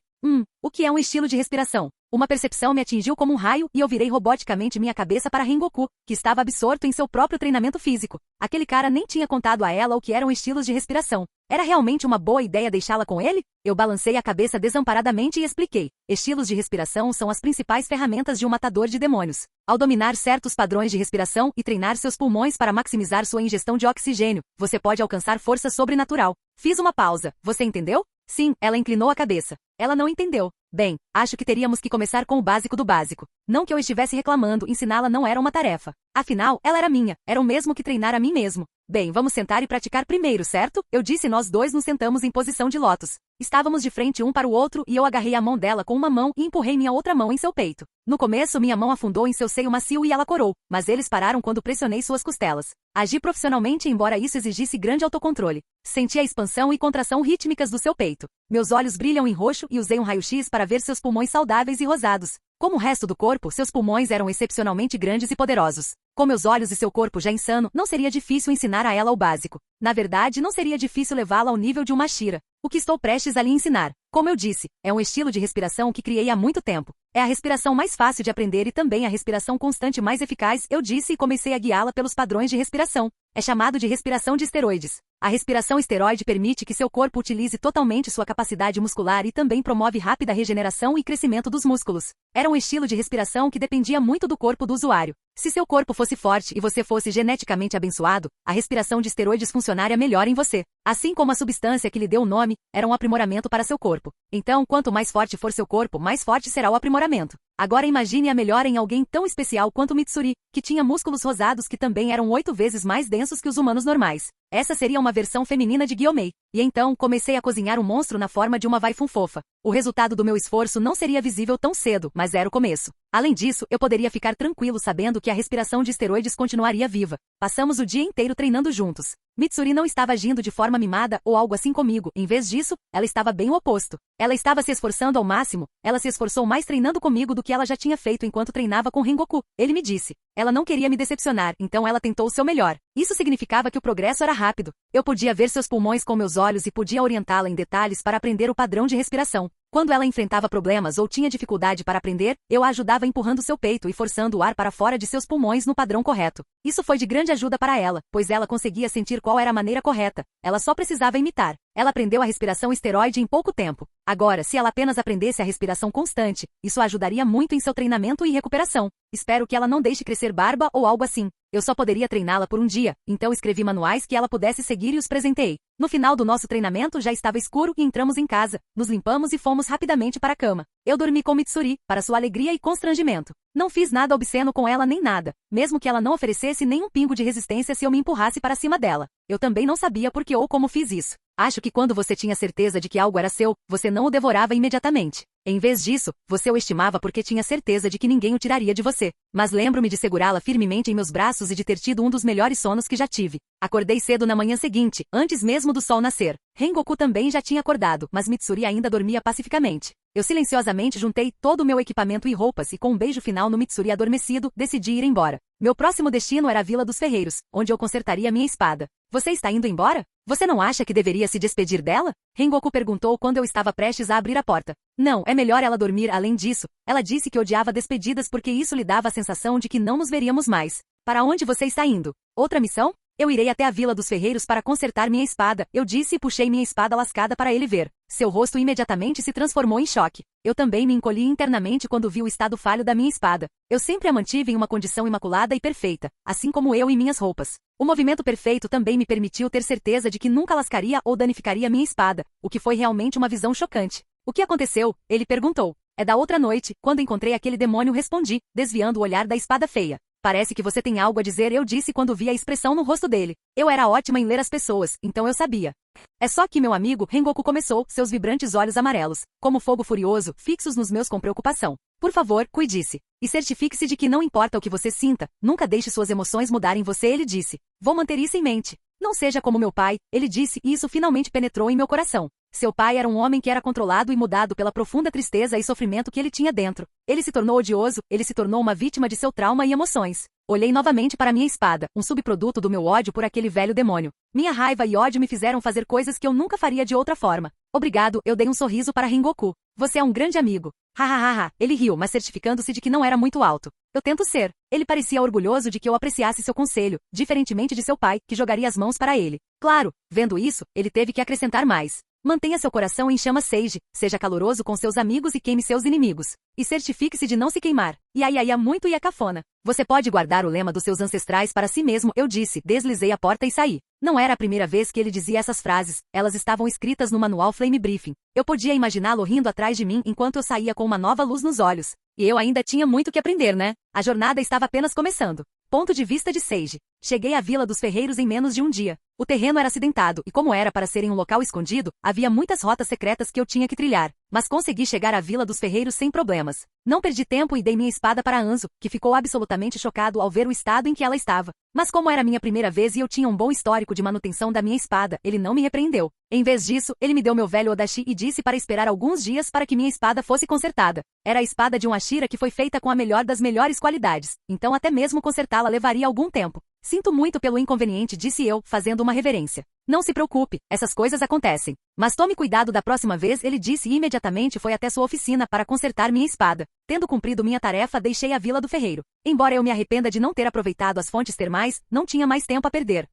O que é um estilo de respiração? Uma percepção me atingiu como um raio e eu virei roboticamente minha cabeça para Rengoku, que estava absorto em seu próprio treinamento físico. Aquele cara nem tinha contado a ela o que eram estilos de respiração. Era realmente uma boa ideia deixá-la com ele? Eu balancei a cabeça desamparadamente e expliquei. Estilos de respiração são as principais ferramentas de um matador de demônios. Ao dominar certos padrões de respiração e treinar seus pulmões para maximizar sua ingestão de oxigênio, você pode alcançar força sobrenatural. Fiz uma pausa. Você entendeu? Sim, ela inclinou a cabeça. Ela não entendeu. Bem, acho que teríamos que começar com o básico do básico. Não que eu estivesse reclamando, ensiná-la não era uma tarefa. Afinal, ela era minha, era o mesmo que treinar a mim mesmo. Bem, vamos sentar e praticar primeiro, certo? Eu disse e nós dois nos sentamos em posição de lótus. Estávamos de frente um para o outro e eu agarrei a mão dela com uma mão e empurrei minha outra mão em seu peito. No começo, minha mão afundou em seu seio macio e ela corou, mas eles pararam quando pressionei suas costelas. Agi profissionalmente embora isso exigisse grande autocontrole. Senti a expansão e contração rítmicas do seu peito. Meus olhos brilham em roxo e usei um raio-x para ver seus pulmões saudáveis e rosados. Como o resto do corpo, seus pulmões eram excepcionalmente grandes e poderosos. Com meus olhos e seu corpo já insano, não seria difícil ensinar a ela o básico. Na verdade, não seria difícil levá-la ao nível de uma Ashira. O que estou prestes a lhe ensinar, como eu disse, é um estilo de respiração que criei há muito tempo. É a respiração mais fácil de aprender e também a respiração constante mais eficaz, eu disse e comecei a guiá-la pelos padrões de respiração. É chamado de respiração de esteroides. A respiração esteroide permite que seu corpo utilize totalmente sua capacidade muscular e também promove rápida regeneração e crescimento dos músculos. Era um estilo de respiração que dependia muito do corpo do usuário. Se seu corpo fosse forte e você fosse geneticamente abençoado, a respiração de esteroides funcionaria melhor em você. Assim como a substância que lhe deu o nome, era um aprimoramento para seu corpo. Então, quanto mais forte for seu corpo, mais forte será o aprimoramento. Agora imagine a melhora em alguém tão especial quanto Mitsuri, que tinha músculos rosados que também eram 8 vezes mais densos que os humanos normais. Essa seria uma versão feminina de Gyomei. E então, comecei a cozinhar um monstro na forma de uma Vaifun fofa. O resultado do meu esforço não seria visível tão cedo, mas era o começo. Além disso, eu poderia ficar tranquilo sabendo que a respiração de esteroides continuaria viva. Passamos o dia inteiro treinando juntos. Mitsuri não estava agindo de forma mimada ou algo assim comigo. Em vez disso, ela estava bem o oposto. Ela estava se esforçando ao máximo. Ela se esforçou mais treinando comigo do que ela já tinha feito enquanto treinava com Rengoku. Ele me disse. Ela não queria me decepcionar, então ela tentou o seu melhor. Isso significava que o progresso era rápido. Eu podia ver seus pulmões com meus olhos e podia orientá-la em detalhes para aprender o padrão de respiração. Quando ela enfrentava problemas ou tinha dificuldade para aprender, eu a ajudava empurrando seu peito e forçando o ar para fora de seus pulmões no padrão correto. Isso foi de grande ajuda para ela, pois ela conseguia sentir qual era a maneira correta. Ela só precisava imitar. Ela aprendeu a respiração esteroide em pouco tempo. Agora, se ela apenas aprendesse a respiração constante, isso ajudaria muito em seu treinamento e recuperação. Espero que ela não deixe crescer barba ou algo assim. Eu só poderia treiná-la por um dia, então escrevi manuais que ela pudesse seguir e os presenteei. No final do nosso treinamento já estava escuro e entramos em casa, nos limpamos e fomos rapidamente para a cama. Eu dormi com Mitsuri, para sua alegria e constrangimento. Não fiz nada obsceno com ela nem nada, mesmo que ela não oferecesse nem um pingo de resistência se eu me empurrasse para cima dela. Eu também não sabia por que ou como fiz isso. Acho que quando você tinha certeza de que algo era seu, você não o devorava imediatamente. Em vez disso, você o estimava porque tinha certeza de que ninguém o tiraria de você. Mas lembro-me de segurá-la firmemente em meus braços e de ter tido um dos melhores sonos que já tive. Acordei cedo na manhã seguinte, antes mesmo do sol nascer. Rengoku também já tinha acordado, mas Mitsuri ainda dormia pacificamente. Eu silenciosamente juntei todo o meu equipamento e roupas e com um beijo final no Mitsuri adormecido, decidi ir embora. Meu próximo destino era a Vila dos Ferreiros, onde eu consertaria minha espada. Você está indo embora? Você não acha que deveria se despedir dela? Rengoku perguntou quando eu estava prestes a abrir a porta. Não, é melhor ela dormir. Além disso, ela disse que odiava despedidas porque isso lhe dava a sensação de que não nos veríamos mais. Para onde você está indo? Outra missão? Eu irei até a Vila dos Ferreiros para consertar minha espada, eu disse e puxei minha espada lascada para ele ver. Seu rosto imediatamente se transformou em choque. Eu também me encolhi internamente quando vi o estado falho da minha espada. Eu sempre a mantive em uma condição imaculada e perfeita, assim como eu e minhas roupas. O movimento perfeito também me permitiu ter certeza de que nunca lascaria ou danificaria minha espada, o que foi realmente uma visão chocante. O que aconteceu? Ele perguntou. É da outra noite, quando encontrei aquele demônio, respondi, desviando o olhar da espada feia. Parece que você tem algo a dizer, eu disse quando vi a expressão no rosto dele. Eu era ótima em ler as pessoas, então eu sabia. É só que meu amigo Rengoku começou, seus vibrantes olhos amarelos, como fogo furioso, fixos nos meus com preocupação. Por favor, cuide-se. E certifique-se de que não importa o que você sinta, nunca deixe suas emoções mudarem você, ele disse. Vou manter isso em mente. Não seja como meu pai, ele disse, e isso finalmente penetrou em meu coração. Seu pai era um homem que era controlado e mudado pela profunda tristeza e sofrimento que ele tinha dentro. Ele se tornou odioso, ele se tornou uma vítima de seu trauma e emoções. Olhei novamente para minha espada, um subproduto do meu ódio por aquele velho demônio. Minha raiva e ódio me fizeram fazer coisas que eu nunca faria de outra forma. Obrigado, eu dei um sorriso para Rengoku. Você é um grande amigo. Hahaha, ele riu, mas certificando-se de que não era muito alto. Eu tento ser. Ele parecia orgulhoso de que eu apreciasse seu conselho, diferentemente de seu pai, que jogaria as mãos para ele. Claro, vendo isso, ele teve que acrescentar mais. Mantenha seu coração em chama Sage, seja caloroso com seus amigos e queime seus inimigos. E certifique-se de não se queimar. Iaia muito e a cafona. Você pode guardar o lema dos seus ancestrais para si mesmo, eu disse, deslizei a porta e saí. Não era a primeira vez que ele dizia essas frases, elas estavam escritas no manual Flame Briefing. Eu podia imaginá-lo rindo atrás de mim enquanto eu saía com uma nova luz nos olhos. E eu ainda tinha muito que aprender, né? A jornada estava apenas começando. Ponto de vista de Sage. Cheguei à Vila dos Ferreiros em menos de um dia. O terreno era acidentado e como era para ser em um local escondido, havia muitas rotas secretas que eu tinha que trilhar. Mas consegui chegar à Vila dos Ferreiros sem problemas. Não perdi tempo e dei minha espada para Anzo, que ficou absolutamente chocado ao ver o estado em que ela estava. Mas como era minha primeira vez e eu tinha um bom histórico de manutenção da minha espada, ele não me repreendeu. Em vez disso, ele me deu meu velho Odashi e disse para esperar alguns dias para que minha espada fosse consertada. Era a espada de um Ashira que foi feita com a melhor das melhores qualidades, então até mesmo consertá-la levaria algum tempo. Sinto muito pelo inconveniente, disse eu, fazendo uma reverência. Não se preocupe, essas coisas acontecem. Mas tome cuidado da próxima vez, ele disse e imediatamente foi até sua oficina para consertar minha espada. Tendo cumprido minha tarefa, deixei a Vila do Ferreiro. Embora eu me arrependa de não ter aproveitado as fontes termais, não tinha mais tempo a perder.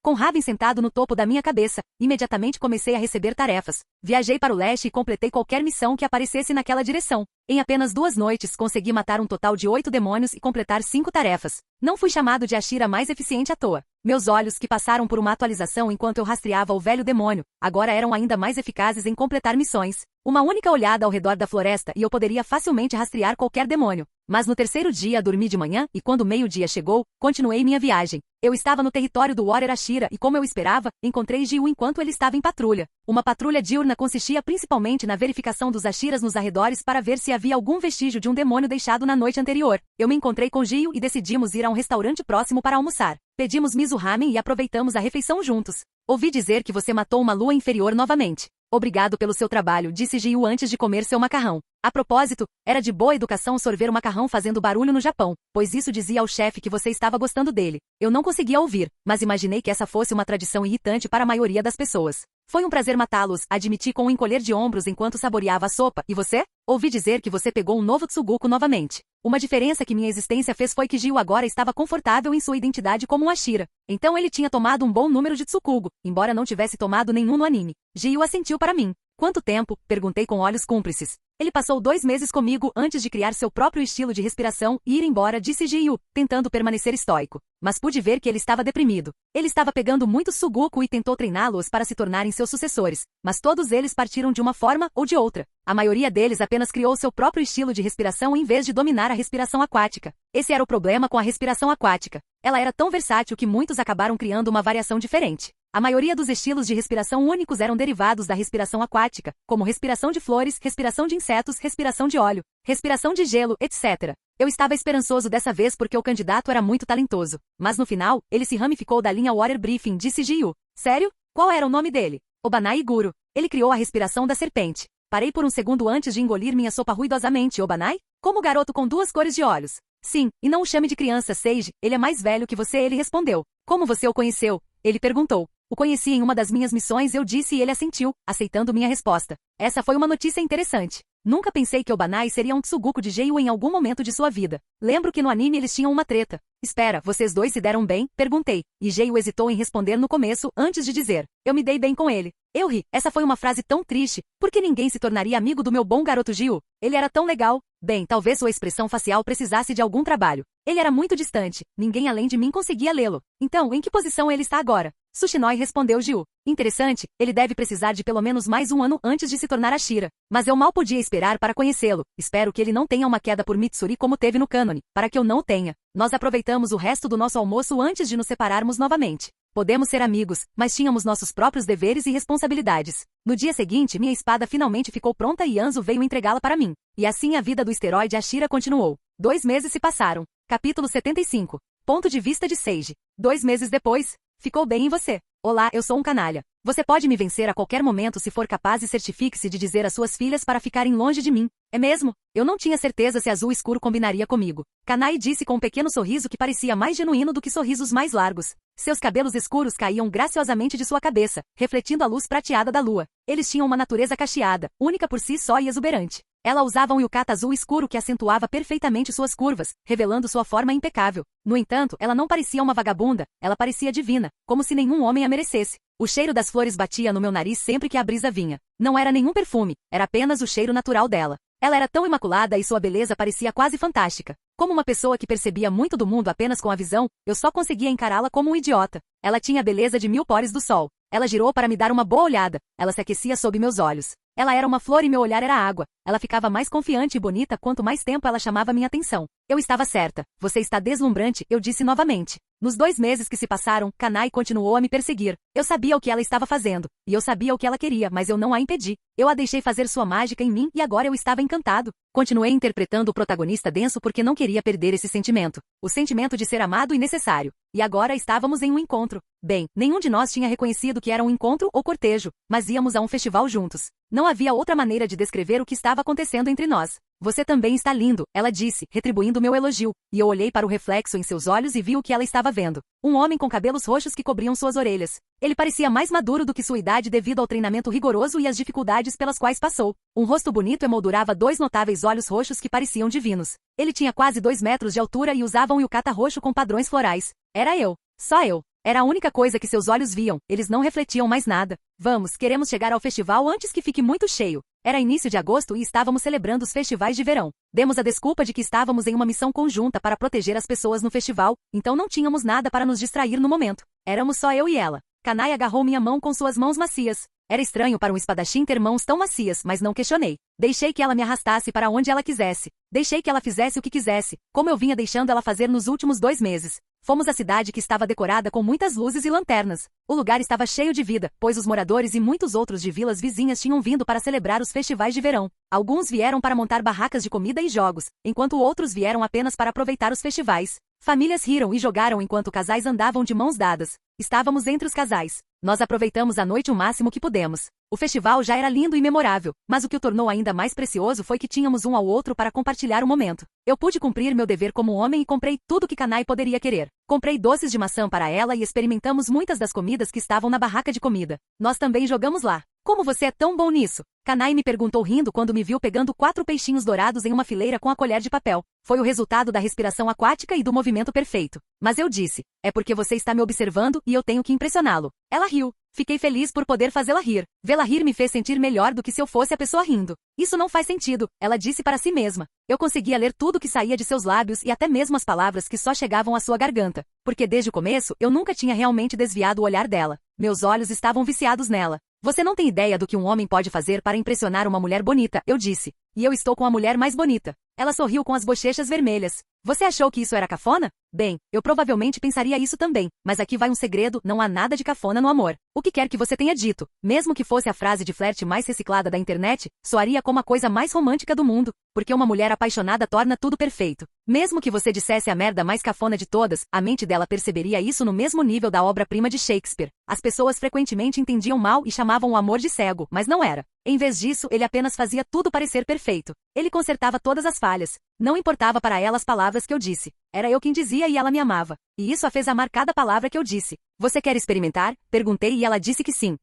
Com Raven sentado no topo da minha cabeça, imediatamente comecei a receber tarefas. Viajei para o leste e completei qualquer missão que aparecesse naquela direção. Em apenas 2 noites consegui matar um total de 8 demônios e completar 5 tarefas. Não fui chamado de Ashira mais eficiente à toa. Meus olhos, que passaram por uma atualização enquanto eu rastreava o velho demônio, agora eram ainda mais eficazes em completar missões. Uma única olhada ao redor da floresta e eu poderia facilmente rastrear qualquer demônio. Mas no terceiro dia dormi de manhã e quando o meio-dia chegou, continuei minha viagem. Eu estava no território do Warrior Ashira e, como eu esperava, encontrei Jiu enquanto ele estava em patrulha. Uma patrulha diurna consistia principalmente na verificação dos Ashiras nos arredores para ver se havia algum vestígio de um demônio deixado na noite anterior. Eu me encontrei com Jiu e decidimos ir a um restaurante próximo para almoçar. Pedimos miso ramen e aproveitamos a refeição juntos. Ouvi dizer que você matou uma lua inferior novamente. Obrigado pelo seu trabalho, disse Jiu antes de comer seu macarrão. A propósito, era de boa educação sorver o macarrão fazendo barulho no Japão, pois isso dizia ao chefe que você estava gostando dele. Eu não conseguia ouvir, mas imaginei que essa fosse uma tradição irritante para a maioria das pessoas. Foi um prazer matá-los, admiti com um encolher de ombros enquanto saboreava a sopa. E você? Ouvi dizer que você pegou um novo Tsugoku novamente. Uma diferença que minha existência fez foi que Jiu agora estava confortável em sua identidade como um Ashira. Então ele tinha tomado um bom número de Tsukugo, embora não tivesse tomado nenhum no anime. Jiu assentiu para mim. Quanto tempo? Perguntei com olhos cúmplices. Ele passou 2 meses comigo antes de criar seu próprio estilo de respiração e ir embora, disse Jiu, tentando permanecer estoico. Mas pude ver que ele estava deprimido. Ele estava pegando muito Tsugoku e tentou treiná-los para se tornarem seus sucessores, mas todos eles partiram de uma forma ou de outra. A maioria deles apenas criou seu próprio estilo de respiração em vez de dominar a respiração aquática. Esse era o problema com a respiração aquática. Ela era tão versátil que muitos acabaram criando uma variação diferente. A maioria dos estilos de respiração únicos eram derivados da respiração aquática, como respiração de flores, respiração de insetos, respiração de óleo, respiração de gelo, etc. Eu estava esperançoso dessa vez porque o candidato era muito talentoso. Mas no final, ele se ramificou da linha Water Briefing, disse Jiu. Sério? Qual era o nome dele? Obanai Guru. Ele criou a respiração da serpente. Parei por um segundo antes de engolir minha sopa ruidosamente. Obanai? Como o garoto com 2 cores de olhos. Sim, e não o chame de criança, Seiji, ele é mais velho que você, ele respondeu. Como você o conheceu? Ele perguntou. O conheci em uma das minhas missões, eu disse e ele assentiu, aceitando minha resposta. Essa foi uma notícia interessante. Nunca pensei que Obanai seria um Tsugoku de Jiu em algum momento de sua vida. Lembro que no anime eles tinham uma treta. Espera, vocês dois se deram bem? Perguntei. E Jiu hesitou em responder no começo, antes de dizer. Eu me dei bem com ele. Eu ri. Essa foi uma frase tão triste. Por que ninguém se tornaria amigo do meu bom garoto Jiu? Ele era tão legal. Bem, talvez sua expressão facial precisasse de algum trabalho. Ele era muito distante. Ninguém além de mim conseguia lê-lo. Então, em que posição ele está agora? Sushinoi respondeu Jiu. Interessante, ele deve precisar de pelo menos mais 1 ano antes de se tornar Ashira. Mas eu mal podia esperar para conhecê-lo. Espero que ele não tenha uma queda por Mitsuri como teve no cânone, para que eu não o tenha. Nós aproveitamos o resto do nosso almoço antes de nos separarmos novamente. Podemos ser amigos, mas tínhamos nossos próprios deveres e responsabilidades. No dia seguinte, minha espada finalmente ficou pronta e Anzo veio entregá-la para mim. E assim a vida do esteroide Ashira continuou. 2 meses se passaram. Capítulo 75. Ponto de vista de Seiji. 2 meses depois. Ficou bem em você. Olá, eu sou um canalha. Você pode me vencer a qualquer momento se for capaz e certifique-se de dizer às suas filhas para ficarem longe de mim. É mesmo? Eu não tinha certeza se azul escuro combinaria comigo. Kanai disse com um pequeno sorriso que parecia mais genuíno do que sorrisos mais largos. Seus cabelos escuros caíam graciosamente de sua cabeça, refletindo a luz prateada da lua. Eles tinham uma natureza cacheada, única por si só e exuberante. Ela usava um yukata azul escuro que acentuava perfeitamente suas curvas, revelando sua forma impecável. No entanto, ela não parecia uma vagabunda, ela parecia divina, como se nenhum homem a merecesse. O cheiro das flores batia no meu nariz sempre que a brisa vinha. Não era nenhum perfume, era apenas o cheiro natural dela. Ela era tão imaculada e sua beleza parecia quase fantástica. Como uma pessoa que percebia muito do mundo apenas com a visão, eu só conseguia encará-la como um idiota. Ela tinha a beleza de 1000 pores do sol. Ela girou para me dar uma boa olhada. Ela se aquecia sob meus olhos. Ela era uma flor e meu olhar era água. Ela ficava mais confiante e bonita quanto mais tempo ela chamava minha atenção. Eu estava certa. Você está deslumbrante, eu disse novamente. Nos 2 meses que se passaram, Kanai continuou a me perseguir. Eu sabia o que ela estava fazendo. E eu sabia o que ela queria, mas eu não a impedi. Eu a deixei fazer sua mágica em mim e agora eu estava encantado. Continuei interpretando o protagonista denso porque não queria perder esse sentimento. O sentimento de ser amado e necessário. E agora estávamos em um encontro. Bem, nenhum de nós tinha reconhecido que era um encontro ou cortejo, mas íamos a um festival juntos. Não havia outra maneira de descrever o que estava acontecendo entre nós. Você também está lindo, ela disse, retribuindo meu elogio, e eu olhei para o reflexo em seus olhos e vi o que ela estava vendo. Um homem com cabelos roxos que cobriam suas orelhas. Ele parecia mais maduro do que sua idade devido ao treinamento rigoroso e às dificuldades pelas quais passou. Um rosto bonito emoldurava 2 notáveis olhos roxos que pareciam divinos. Ele tinha quase 2 metros de altura e usava um yukata roxo com padrões florais. Era eu. Só eu. Era a única coisa que seus olhos viam, eles não refletiam mais nada. Vamos, queremos chegar ao festival antes que fique muito cheio. Era início de agosto e estávamos celebrando os festivais de verão. Demos a desculpa de que estávamos em uma missão conjunta para proteger as pessoas no festival, então não tínhamos nada para nos distrair no momento. Éramos só eu e ela. Kanai agarrou minha mão com suas mãos macias. Era estranho para um espadachim ter mãos tão macias, mas não questionei. Deixei que ela me arrastasse para onde ela quisesse. Deixei que ela fizesse o que quisesse, como eu vinha deixando ela fazer nos últimos 2 meses. Fomos à cidade que estava decorada com muitas luzes e lanternas. O lugar estava cheio de vida, pois os moradores e muitos outros de vilas vizinhas tinham vindo para celebrar os festivais de verão. Alguns vieram para montar barracas de comida e jogos, enquanto outros vieram apenas para aproveitar os festivais. Famílias riram e jogaram enquanto casais andavam de mãos dadas. Estávamos entre os casais. Nós aproveitamos a noite o máximo que pudemos. O festival já era lindo e memorável, mas o que o tornou ainda mais precioso foi que tínhamos um ao outro para compartilhar o momento. Eu pude cumprir meu dever como homem e comprei tudo que Kanai poderia querer. Comprei doces de maçã para ela e experimentamos muitas das comidas que estavam na barraca de comida. Nós também jogamos lá. Como você é tão bom nisso? Kanai me perguntou rindo quando me viu pegando 4 peixinhos dourados em uma fileira com a colher de papel. Foi o resultado da respiração aquática e do movimento perfeito. Mas eu disse, é porque você está me observando e eu tenho que impressioná-lo. Ela riu. Fiquei feliz por poder fazê-la rir. Vê-la rir me fez sentir melhor do que se eu fosse a pessoa rindo. Isso não faz sentido, ela disse para si mesma. Eu conseguia ler tudo que saía de seus lábios e até mesmo as palavras que só chegavam à sua garganta. Porque desde o começo eu nunca tinha realmente desviado o olhar dela. Meus olhos estavam viciados nela. Você não tem ideia do que um homem pode fazer para impressionar uma mulher bonita, eu disse. E eu estou com a mulher mais bonita. Ela sorriu com as bochechas vermelhas. Você achou que isso era cafona? Bem, eu provavelmente pensaria isso também, mas aqui vai um segredo, não há nada de cafona no amor. O que quer que você tenha dito, mesmo que fosse a frase de flerte mais reciclada da internet, soaria como a coisa mais romântica do mundo, porque uma mulher apaixonada torna tudo perfeito. Mesmo que você dissesse a merda mais cafona de todas, a mente dela perceberia isso no mesmo nível da obra-prima de Shakespeare. As pessoas frequentemente entendiam mal e chamavam o amor de cego, mas não era. Em vez disso, ele apenas fazia tudo parecer perfeito. Ele consertava todas as falhas. Não importava para ela as palavras que eu disse. Era eu quem dizia e ela me amava. E isso a fez amar cada palavra que eu disse. Você quer experimentar? Perguntei e ela disse que sim.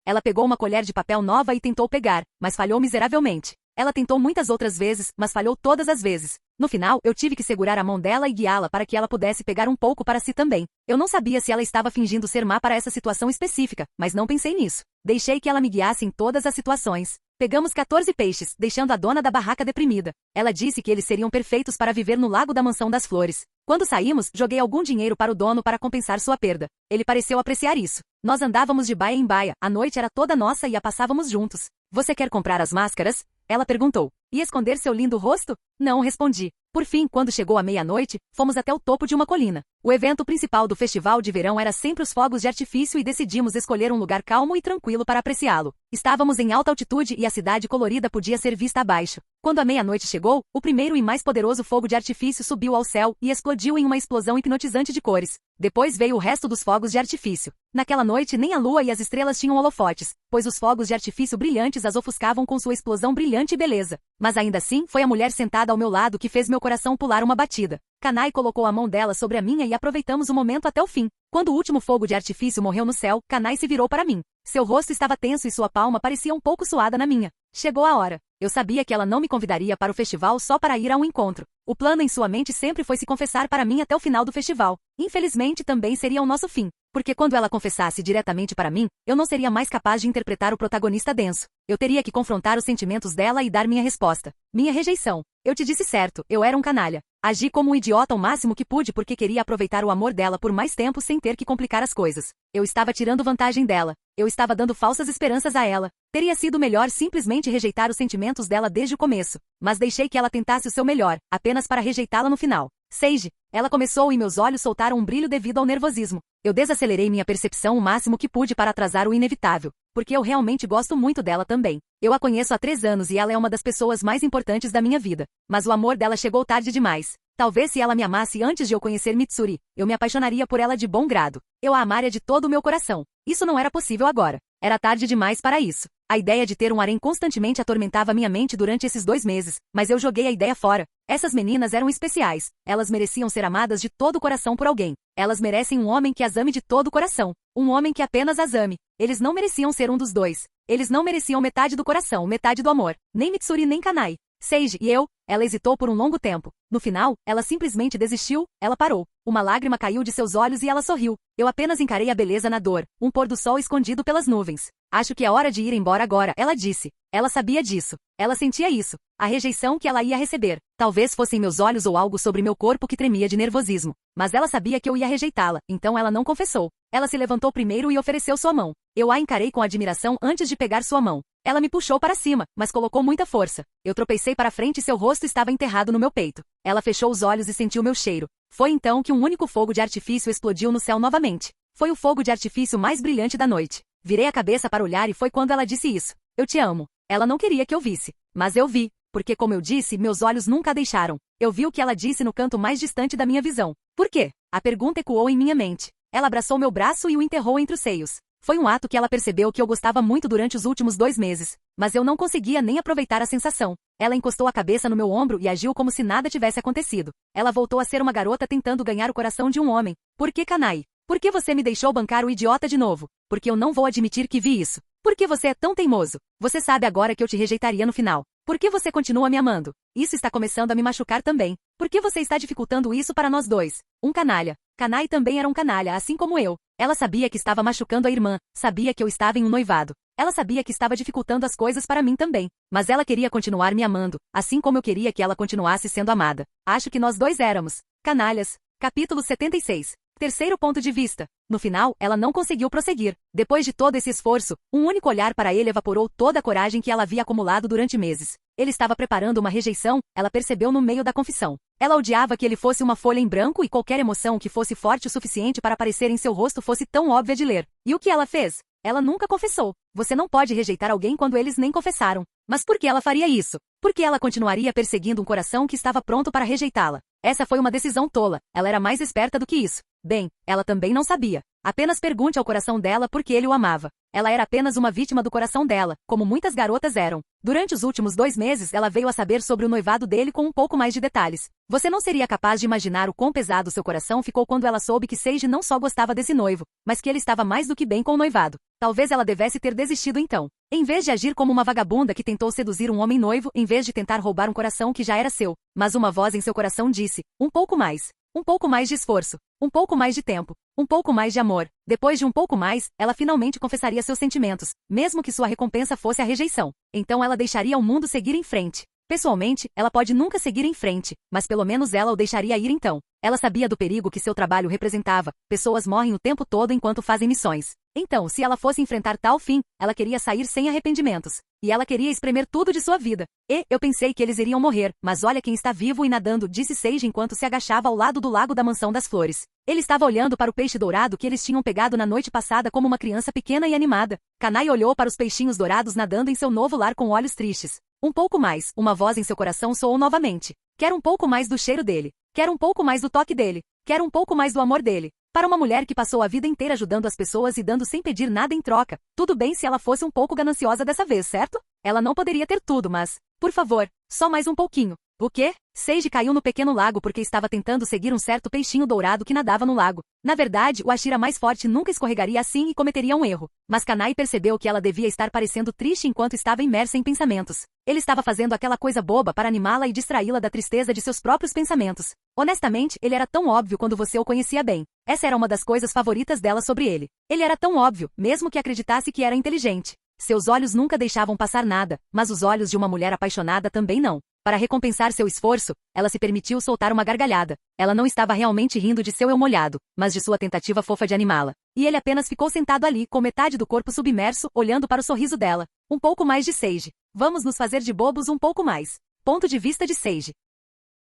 Ela pegou uma colher de papel nova e tentou pegar, mas falhou miseravelmente. Ela tentou muitas outras vezes, mas falhou todas as vezes. No final, eu tive que segurar a mão dela e guiá-la para que ela pudesse pegar um pouco para si também. Eu não sabia se ela estava fingindo ser má para essa situação específica, mas não pensei nisso. Deixei que ela me guiasse em todas as situações. Pegamos 14 peixes, deixando a dona da barraca deprimida. Ela disse que eles seriam perfeitos para viver no lago da Mansão das Flores. Quando saímos, joguei algum dinheiro para o dono para compensar sua perda. Ele pareceu apreciar isso. Nós andávamos de baia em baia, a noite era toda nossa e a passávamos juntos. Você quer comprar as máscaras? Ela perguntou. E esconder seu lindo rosto? Não, respondi. Por fim, quando chegou a meia-noite, fomos até o topo de uma colina. O evento principal do festival de verão era sempre os fogos de artifício e decidimos escolher um lugar calmo e tranquilo para apreciá-lo. Estávamos em alta altitude e a cidade colorida podia ser vista abaixo. Quando a meia-noite chegou, o primeiro e mais poderoso fogo de artifício subiu ao céu e explodiu em uma explosão hipnotizante de cores. Depois veio o resto dos fogos de artifício. Naquela noite nem a lua e as estrelas tinham holofotes, pois os fogos de artifício brilhantes as ofuscavam com sua explosão brilhante e beleza. Mas ainda assim, foi a mulher sentada ao meu lado que fez meu coração pular uma batida. Kanai colocou a mão dela sobre a minha e aproveitamos o momento até o fim. Quando o último fogo de artifício morreu no céu, Kanai se virou para mim. Seu rosto estava tenso e sua palma parecia um pouco suada na minha. Chegou a hora. Eu sabia que ela não me convidaria para o festival só para ir a um encontro. O plano em sua mente sempre foi se confessar para mim até o final do festival. Infelizmente também seria o nosso fim. Porque quando ela confessasse diretamente para mim, eu não seria mais capaz de interpretar o protagonista denso. Eu teria que confrontar os sentimentos dela e dar minha resposta. Minha rejeição. Eu te disse certo, eu era um canalha. Agi como um idiota o máximo que pude porque queria aproveitar o amor dela por mais tempo sem ter que complicar as coisas. Eu estava tirando vantagem dela. Eu estava dando falsas esperanças a ela. Teria sido melhor simplesmente rejeitar os sentimentos dela desde o começo. Mas deixei que ela tentasse o seu melhor, apenas para rejeitá-la no final. Seiji. Ela começou e meus olhos soltaram um brilho devido ao nervosismo. Eu desacelerei minha percepção o máximo que pude para atrasar o inevitável. Porque eu realmente gosto muito dela também. Eu a conheço há 3 anos e ela é uma das pessoas mais importantes da minha vida. Mas o amor dela chegou tarde demais. Talvez se ela me amasse antes de eu conhecer Mitsuri, eu me apaixonaria por ela de bom grado. Eu a amaria de todo o meu coração. Isso não era possível agora. Era tarde demais para isso. A ideia de ter um harém constantemente atormentava minha mente durante esses 2 meses, mas eu joguei a ideia fora. Essas meninas eram especiais. Elas mereciam ser amadas de todo o coração por alguém. Elas merecem um homem que as ame de todo o coração. Um homem que apenas as ame. Eles não mereciam ser um dos dois. Eles não mereciam metade do coração, metade do amor. Nem Mitsuri nem Kanai. Seiji, e eu? Ela hesitou por um longo tempo. No final, ela simplesmente desistiu, ela parou. Uma lágrima caiu de seus olhos e ela sorriu. Eu apenas encarei a beleza na dor, um pôr do sol escondido pelas nuvens. Acho que é hora de ir embora agora, ela disse. Ela sabia disso. Ela sentia isso. A rejeição que ela ia receber. Talvez fossem meus olhos ou algo sobre meu corpo que tremia de nervosismo. Mas ela sabia que eu ia rejeitá-la, então ela não confessou. Ela se levantou primeiro e ofereceu sua mão. Eu a encarei com admiração antes de pegar sua mão. Ela me puxou para cima, mas colocou muita força. Eu tropecei para frente e seu rosto estava enterrado no meu peito. Ela fechou os olhos e sentiu meu cheiro. Foi então que um único fogo de artifício explodiu no céu novamente. Foi o fogo de artifício mais brilhante da noite. Virei a cabeça para olhar e foi quando ela disse isso. Eu te amo. Ela não queria que eu visse. Mas eu vi, porque como eu disse, meus olhos nunca a deixaram. Eu vi o que ela disse no canto mais distante da minha visão. Por quê? A pergunta ecoou em minha mente. Ela abraçou meu braço e o enterrou entre os seios. Foi um ato que ela percebeu que eu gostava muito durante os últimos 2 meses, mas eu não conseguia nem aproveitar a sensação. Ela encostou a cabeça no meu ombro e agiu como se nada tivesse acontecido. Ela voltou a ser uma garota tentando ganhar o coração de um homem. Por que, Kanai? Por que você me deixou bancar o idiota de novo? Porque eu não vou admitir que vi isso. Por que você é tão teimoso? Você sabe agora que eu te rejeitaria no final. Por que você continua me amando? Isso está começando a me machucar também. Por que você está dificultando isso para nós dois? Um canalha. Kanai também era um canalha, assim como eu. Ela sabia que estava machucando a irmã, sabia que eu estava em um noivado. Ela sabia que estava dificultando as coisas para mim também. Mas ela queria continuar me amando, assim como eu queria que ela continuasse sendo amada. Acho que nós dois éramos canalhas. Capítulo 76. Terceiro ponto de vista. No final, ela não conseguiu prosseguir. Depois de todo esse esforço, um único olhar para ele evaporou toda a coragem que ela havia acumulado durante meses. Ele estava preparando uma rejeição, ela percebeu no meio da confissão. Ela odiava que ele fosse uma folha em branco e qualquer emoção que fosse forte o suficiente para aparecer em seu rosto fosse tão óbvia de ler. E o que ela fez? Ela nunca confessou. Você não pode rejeitar alguém quando eles nem confessaram. Mas por que ela faria isso? Por que ela continuaria perseguindo um coração que estava pronto para rejeitá-la? Essa foi uma decisão tola. Ela era mais esperta do que isso. Bem, ela também não sabia. Apenas pergunte ao coração dela por que ele o amava. Ela era apenas uma vítima do coração dela, como muitas garotas eram. Durante os últimos 2 meses, ela veio a saber sobre o noivado dele com um pouco mais de detalhes. Você não seria capaz de imaginar o quão pesado seu coração ficou quando ela soube que Seiji não só gostava desse noivo, mas que ele estava mais do que bem com o noivado. Talvez ela devesse ter desistido então. Em vez de agir como uma vagabunda que tentou seduzir um homem noivo, em vez de tentar roubar um coração que já era seu. Mas uma voz em seu coração disse, um pouco mais. Um pouco mais de esforço. Um pouco mais de tempo. Um pouco mais de amor. Depois de um pouco mais, ela finalmente confessaria seus sentimentos, mesmo que sua recompensa fosse a rejeição. Então ela deixaria o mundo seguir em frente. Pessoalmente, ela pode nunca seguir em frente, mas pelo menos ela o deixaria ir então. Ela sabia do perigo que seu trabalho representava. Pessoas morrem o tempo todo enquanto fazem missões. Então, se ela fosse enfrentar tal fim, ela queria sair sem arrependimentos. E ela queria espremer tudo de sua vida. E, eu pensei que eles iriam morrer, mas olha quem está vivo e nadando, disse Seiji enquanto se agachava ao lado do lago da Mansão das Flores. Ele estava olhando para o peixe dourado que eles tinham pegado na noite passada como uma criança pequena e animada. Kanai olhou para os peixinhos dourados nadando em seu novo lar com olhos tristes. Um pouco mais, uma voz em seu coração soou novamente. Quero um pouco mais do cheiro dele. Quero um pouco mais do toque dele. Quero um pouco mais do amor dele. Para uma mulher que passou a vida inteira ajudando as pessoas e dando sem pedir nada em troca, tudo bem se ela fosse um pouco gananciosa dessa vez, certo? Ela não poderia ter tudo, mas, por favor, só mais um pouquinho. O quê? Seiji caiu no pequeno lago porque estava tentando seguir um certo peixinho dourado que nadava no lago. Na verdade, o Ashira mais forte nunca escorregaria assim e cometeria um erro. Mas Kanai percebeu que ela devia estar parecendo triste enquanto estava imersa em pensamentos. Ele estava fazendo aquela coisa boba para animá-la e distraí-la da tristeza de seus próprios pensamentos. Honestamente, ele era tão óbvio quando você o conhecia bem. Essa era uma das coisas favoritas dela sobre ele. Ele era tão óbvio, mesmo que acreditasse que era inteligente. Seus olhos nunca deixavam passar nada, mas os olhos de uma mulher apaixonada também não. Para recompensar seu esforço, ela se permitiu soltar uma gargalhada. Ela não estava realmente rindo de seu eu molhado, mas de sua tentativa fofa de animá-la. E ele apenas ficou sentado ali, com metade do corpo submerso, olhando para o sorriso dela. Um pouco mais de Seiji. Vamos nos fazer de bobos um pouco mais. Ponto de vista de Seiji.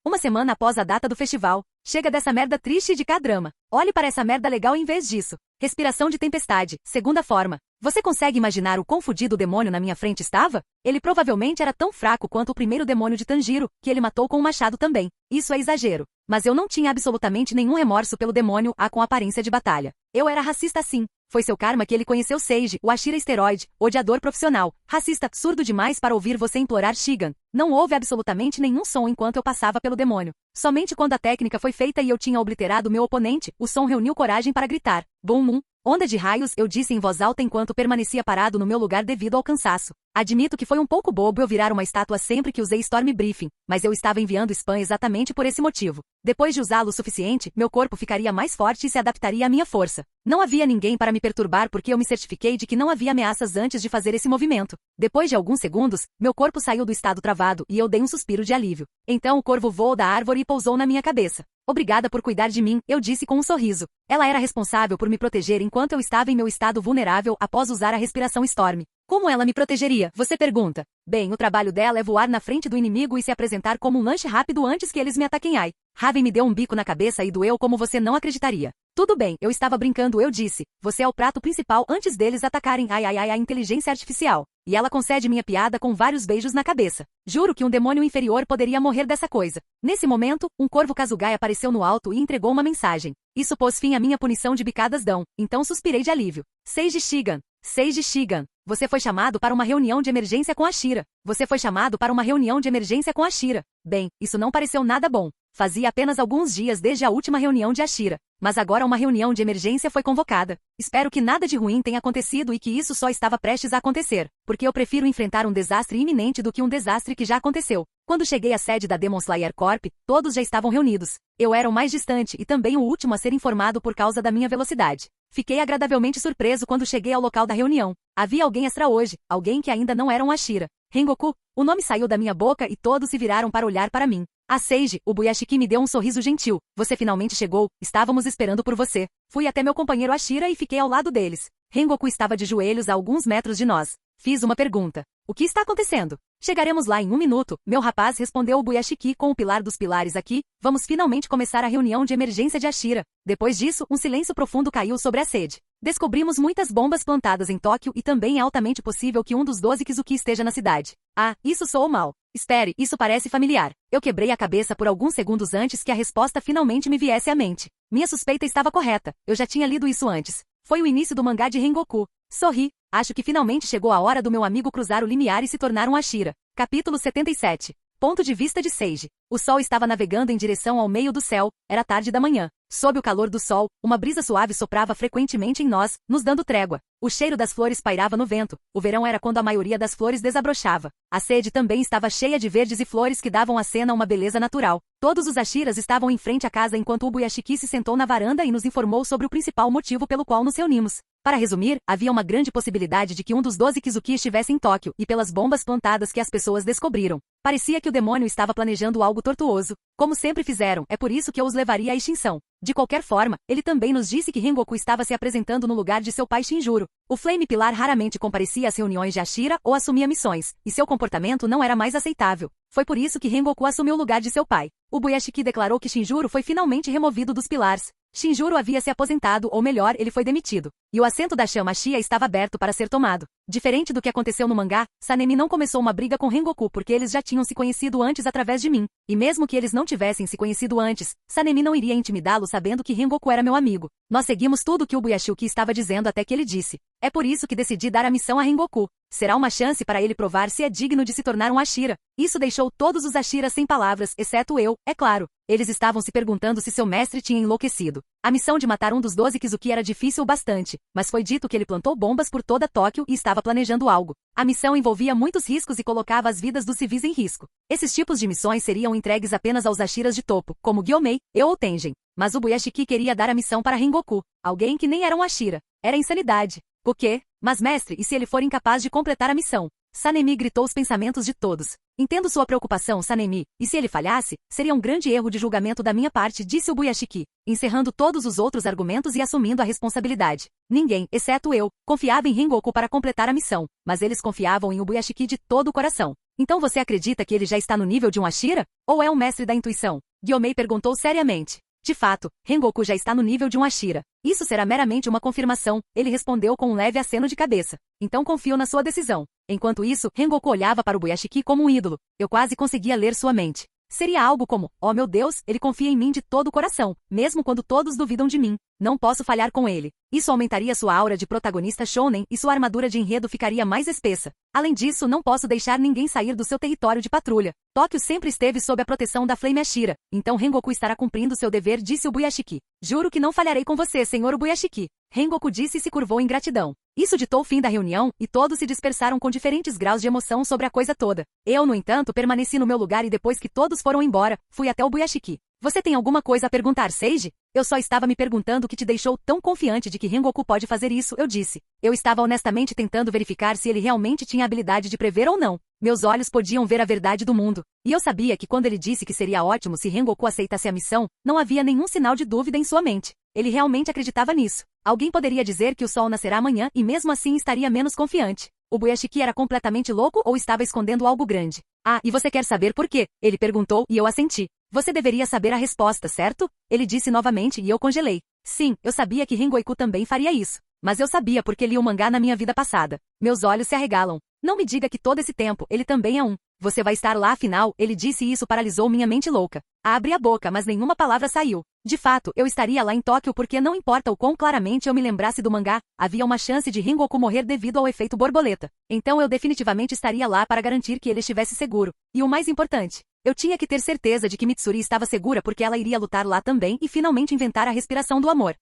Uma semana após a data do festival, chega dessa merda triste de K-drama. Olhe para essa merda legal em vez disso. Respiração de tempestade, segunda forma. Você consegue imaginar o quão fudido o demônio na minha frente estava? Ele provavelmente era tão fraco quanto o primeiro demônio de Tanjiro, que ele matou com um machado também. Isso é exagero. Mas eu não tinha absolutamente nenhum remorso pelo demônio com aparência de batalha. Eu era racista sim. Foi seu karma que ele conheceu Seiji, o Ashira esteroide, odiador profissional, racista, surdo demais para ouvir você implorar Shigan. Não houve absolutamente nenhum som enquanto eu passava pelo demônio. Somente quando a técnica foi feita e eu tinha obliterado meu oponente, o som reuniu coragem para gritar. Bum. Onda de raios, eu disse em voz alta enquanto permanecia parado no meu lugar devido ao cansaço. Admito que foi um pouco bobo eu virar uma estátua sempre que usei Storm Briefing, mas eu estava enviando spam exatamente por esse motivo. Depois de usá-lo o suficiente, meu corpo ficaria mais forte e se adaptaria à minha força. Não havia ninguém para me perturbar porque eu me certifiquei de que não havia ameaças antes de fazer esse movimento. Depois de alguns segundos, meu corpo saiu do estado travado e eu dei um suspiro de alívio. Então o corvo voou da árvore e pousou na minha cabeça. Obrigada por cuidar de mim, eu disse com um sorriso. Ela era responsável por me proteger enquanto eu estava em meu estado vulnerável após usar a respiração Storm. Como ela me protegeria? Você pergunta. Bem, o trabalho dela é voar na frente do inimigo e se apresentar como um lanche rápido antes que eles me ataquem. Ai. Raven me deu um bico na cabeça e doeu como você não acreditaria. Tudo bem, eu estava brincando, eu disse. Você é o prato principal antes deles atacarem. Ai, a inteligência artificial. E ela concede minha piada com vários beijos na cabeça. Juro que um demônio inferior poderia morrer dessa coisa. Nesse momento, um corvo Kazugai apareceu no alto e entregou uma mensagem. Isso pôs fim à minha punição de bicadas Dão, então suspirei de alívio. Seiji Shigan. Seiji Shigan. Você foi chamado para uma reunião de emergência com a Shira. Você foi chamado para uma reunião de emergência com a Shira. Bem, isso não pareceu nada bom. Fazia apenas alguns dias desde a última reunião de Ashira. Mas agora uma reunião de emergência foi convocada. Espero que nada de ruim tenha acontecido e que isso só estava prestes a acontecer, porque eu prefiro enfrentar um desastre iminente do que um desastre que já aconteceu. Quando cheguei à sede da Demon Slayer Corp, todos já estavam reunidos. Eu era o mais distante e também o último a ser informado por causa da minha velocidade. Fiquei agradavelmente surpreso quando cheguei ao local da reunião. Havia alguém extra hoje, alguém que ainda não era um Ashira. Rengoku, o nome saiu da minha boca e todos se viraram para olhar para mim. A Seiji, o Buyashiki me deu um sorriso gentil. Você finalmente chegou, estávamos esperando por você. Fui até meu companheiro Ashira e fiquei ao lado deles. Rengoku estava de joelhos a alguns metros de nós. Fiz uma pergunta. O que está acontecendo? Chegaremos lá em 1 minuto, meu rapaz, respondeu o Buyashiki com o pilar dos pilares aqui. Vamos finalmente começar a reunião de emergência de Ashira. Depois disso, um silêncio profundo caiu sobre a sede. Descobrimos muitas bombas plantadas em Tóquio e também é altamente possível que um dos 12 Kizuki esteja na cidade. Ah, isso soou mal. Espere, isso parece familiar. Eu quebrei a cabeça por alguns segundos antes que a resposta finalmente me viesse à mente. Minha suspeita estava correta. Eu já tinha lido isso antes. Foi o início do mangá de Rengoku. Sorri. Acho que finalmente chegou a hora do meu amigo cruzar o limiar e se tornar um Ashira. Capítulo 77. Ponto de vista de Seiji. O sol estava navegando em direção ao meio do céu. Era tarde da manhã. Sob o calor do sol, uma brisa suave soprava frequentemente em nós, nos dando trégua. O cheiro das flores pairava no vento. O verão era quando a maioria das flores desabrochava. A sede também estava cheia de verdes e flores que davam à cena uma beleza natural. Todos os Ashiras estavam em frente à casa enquanto o Buyashiki se sentou na varanda e nos informou sobre o principal motivo pelo qual nos reunimos. Para resumir, havia uma grande possibilidade de que um dos 12 Kizuki estivesse em Tóquio, e pelas bombas plantadas que as pessoas descobriram. Parecia que o demônio estava planejando algo tortuoso. Como sempre fizeram, é por isso que eu os levaria à extinção. De qualquer forma, ele também nos disse que Rengoku estava se apresentando no lugar de seu pai Shinjuro. O Flame Pilar raramente comparecia às reuniões de Ashira ou assumia missões, e seu comportamento não era mais aceitável. Foi por isso que Rengoku assumiu o lugar de seu pai. O Buyashiki declarou que Shinjuro foi finalmente removido dos pilares. Shinjuro havia se aposentado, ou melhor, ele foi demitido. E o assento da chama Shia estava aberto para ser tomado. Diferente do que aconteceu no mangá, Sanemi não começou uma briga com Rengoku porque eles já tinham se conhecido antes através de mim. E mesmo que eles não tivessem se conhecido antes, Sanemi não iria intimidá-lo sabendo que Rengoku era meu amigo. Nós seguimos tudo o que o Buyashiki estava dizendo até que ele disse. É por isso que decidi dar a missão a Rengoku. Será uma chance para ele provar se é digno de se tornar um Ashira. Isso deixou todos os Ashiras sem palavras, exceto eu, é claro. Eles estavam se perguntando se seu mestre tinha enlouquecido. A missão de matar um dos 12 Kizuki era difícil bastante, mas foi dito que ele plantou bombas por toda Tóquio e estava planejando algo. A missão envolvia muitos riscos e colocava as vidas dos civis em risco. Esses tipos de missões seriam entregues apenas aos Ashiras de topo, como Gyomei, eu ou Tengen. Mas o Buyashiki queria dar a missão para Rengoku, alguém que nem era um Ashira. Era insanidade. O quê? Mas mestre, e se ele for incapaz de completar a missão? Sanemi gritou os pensamentos de todos. Entendo sua preocupação, Sanemi, e se ele falhasse, seria um grande erro de julgamento da minha parte, disse o Buyashiki, encerrando todos os outros argumentos e assumindo a responsabilidade. Ninguém, exceto eu, confiava em Rengoku para completar a missão, mas eles confiavam em o Buyashiki de todo o coração. Então você acredita que ele já está no nível de um Ashira? Ou é um mestre da intuição? Gyomei perguntou seriamente. De fato, Rengoku já está no nível de um Ashira. Isso será meramente uma confirmação, ele respondeu com um leve aceno de cabeça. Então confio na sua decisão. Enquanto isso, Rengoku olhava para o Buyashiki como um ídolo. Eu quase conseguia ler sua mente. Seria algo como, oh meu Deus, ele confia em mim de todo o coração, mesmo quando todos duvidam de mim. Não posso falhar com ele. Isso aumentaria sua aura de protagonista shounen e sua armadura de enredo ficaria mais espessa. Além disso, não posso deixar ninguém sair do seu território de patrulha. Tóquio sempre esteve sob a proteção da Flame Ashira, então Rengoku estará cumprindo seu dever, disse o Buyashiki. Juro que não falharei com você, senhor Buyashiki. Rengoku disse e se curvou em gratidão. Isso ditou o fim da reunião, e todos se dispersaram com diferentes graus de emoção sobre a coisa toda. Eu, no entanto, permaneci no meu lugar e depois que todos foram embora, fui até o Buyashiki. Você tem alguma coisa a perguntar, Seiji? Eu só estava me perguntando o que te deixou tão confiante de que Rengoku pode fazer isso, eu disse. Eu estava honestamente tentando verificar se ele realmente tinha a habilidade de prever ou não. Meus olhos podiam ver a verdade do mundo. E eu sabia que quando ele disse que seria ótimo se Rengoku aceitasse a missão, não havia nenhum sinal de dúvida em sua mente. Ele realmente acreditava nisso. Alguém poderia dizer que o sol nascerá amanhã e mesmo assim estaria menos confiante. O Buyashiki era completamente louco ou estava escondendo algo grande? Ah, e você quer saber por quê? Ele perguntou e eu assenti. Você deveria saber a resposta, certo? Ele disse novamente e eu congelei. Sim, eu sabia que Rengoku também faria isso. Mas eu sabia porque li o mangá na minha vida passada. Meus olhos se arregalam. Não me diga que todo esse tempo, ele também é um. Você vai estar lá afinal, ele disse e isso paralisou minha mente louca. Abri a boca, mas nenhuma palavra saiu. De fato, eu estaria lá em Tóquio porque não importa o quão claramente eu me lembrasse do mangá, havia uma chance de Rengoku morrer devido ao efeito borboleta. Então eu definitivamente estaria lá para garantir que ele estivesse seguro. E o mais importante, eu tinha que ter certeza de que Mitsuri estava segura porque ela iria lutar lá também e finalmente inventar a respiração do amor.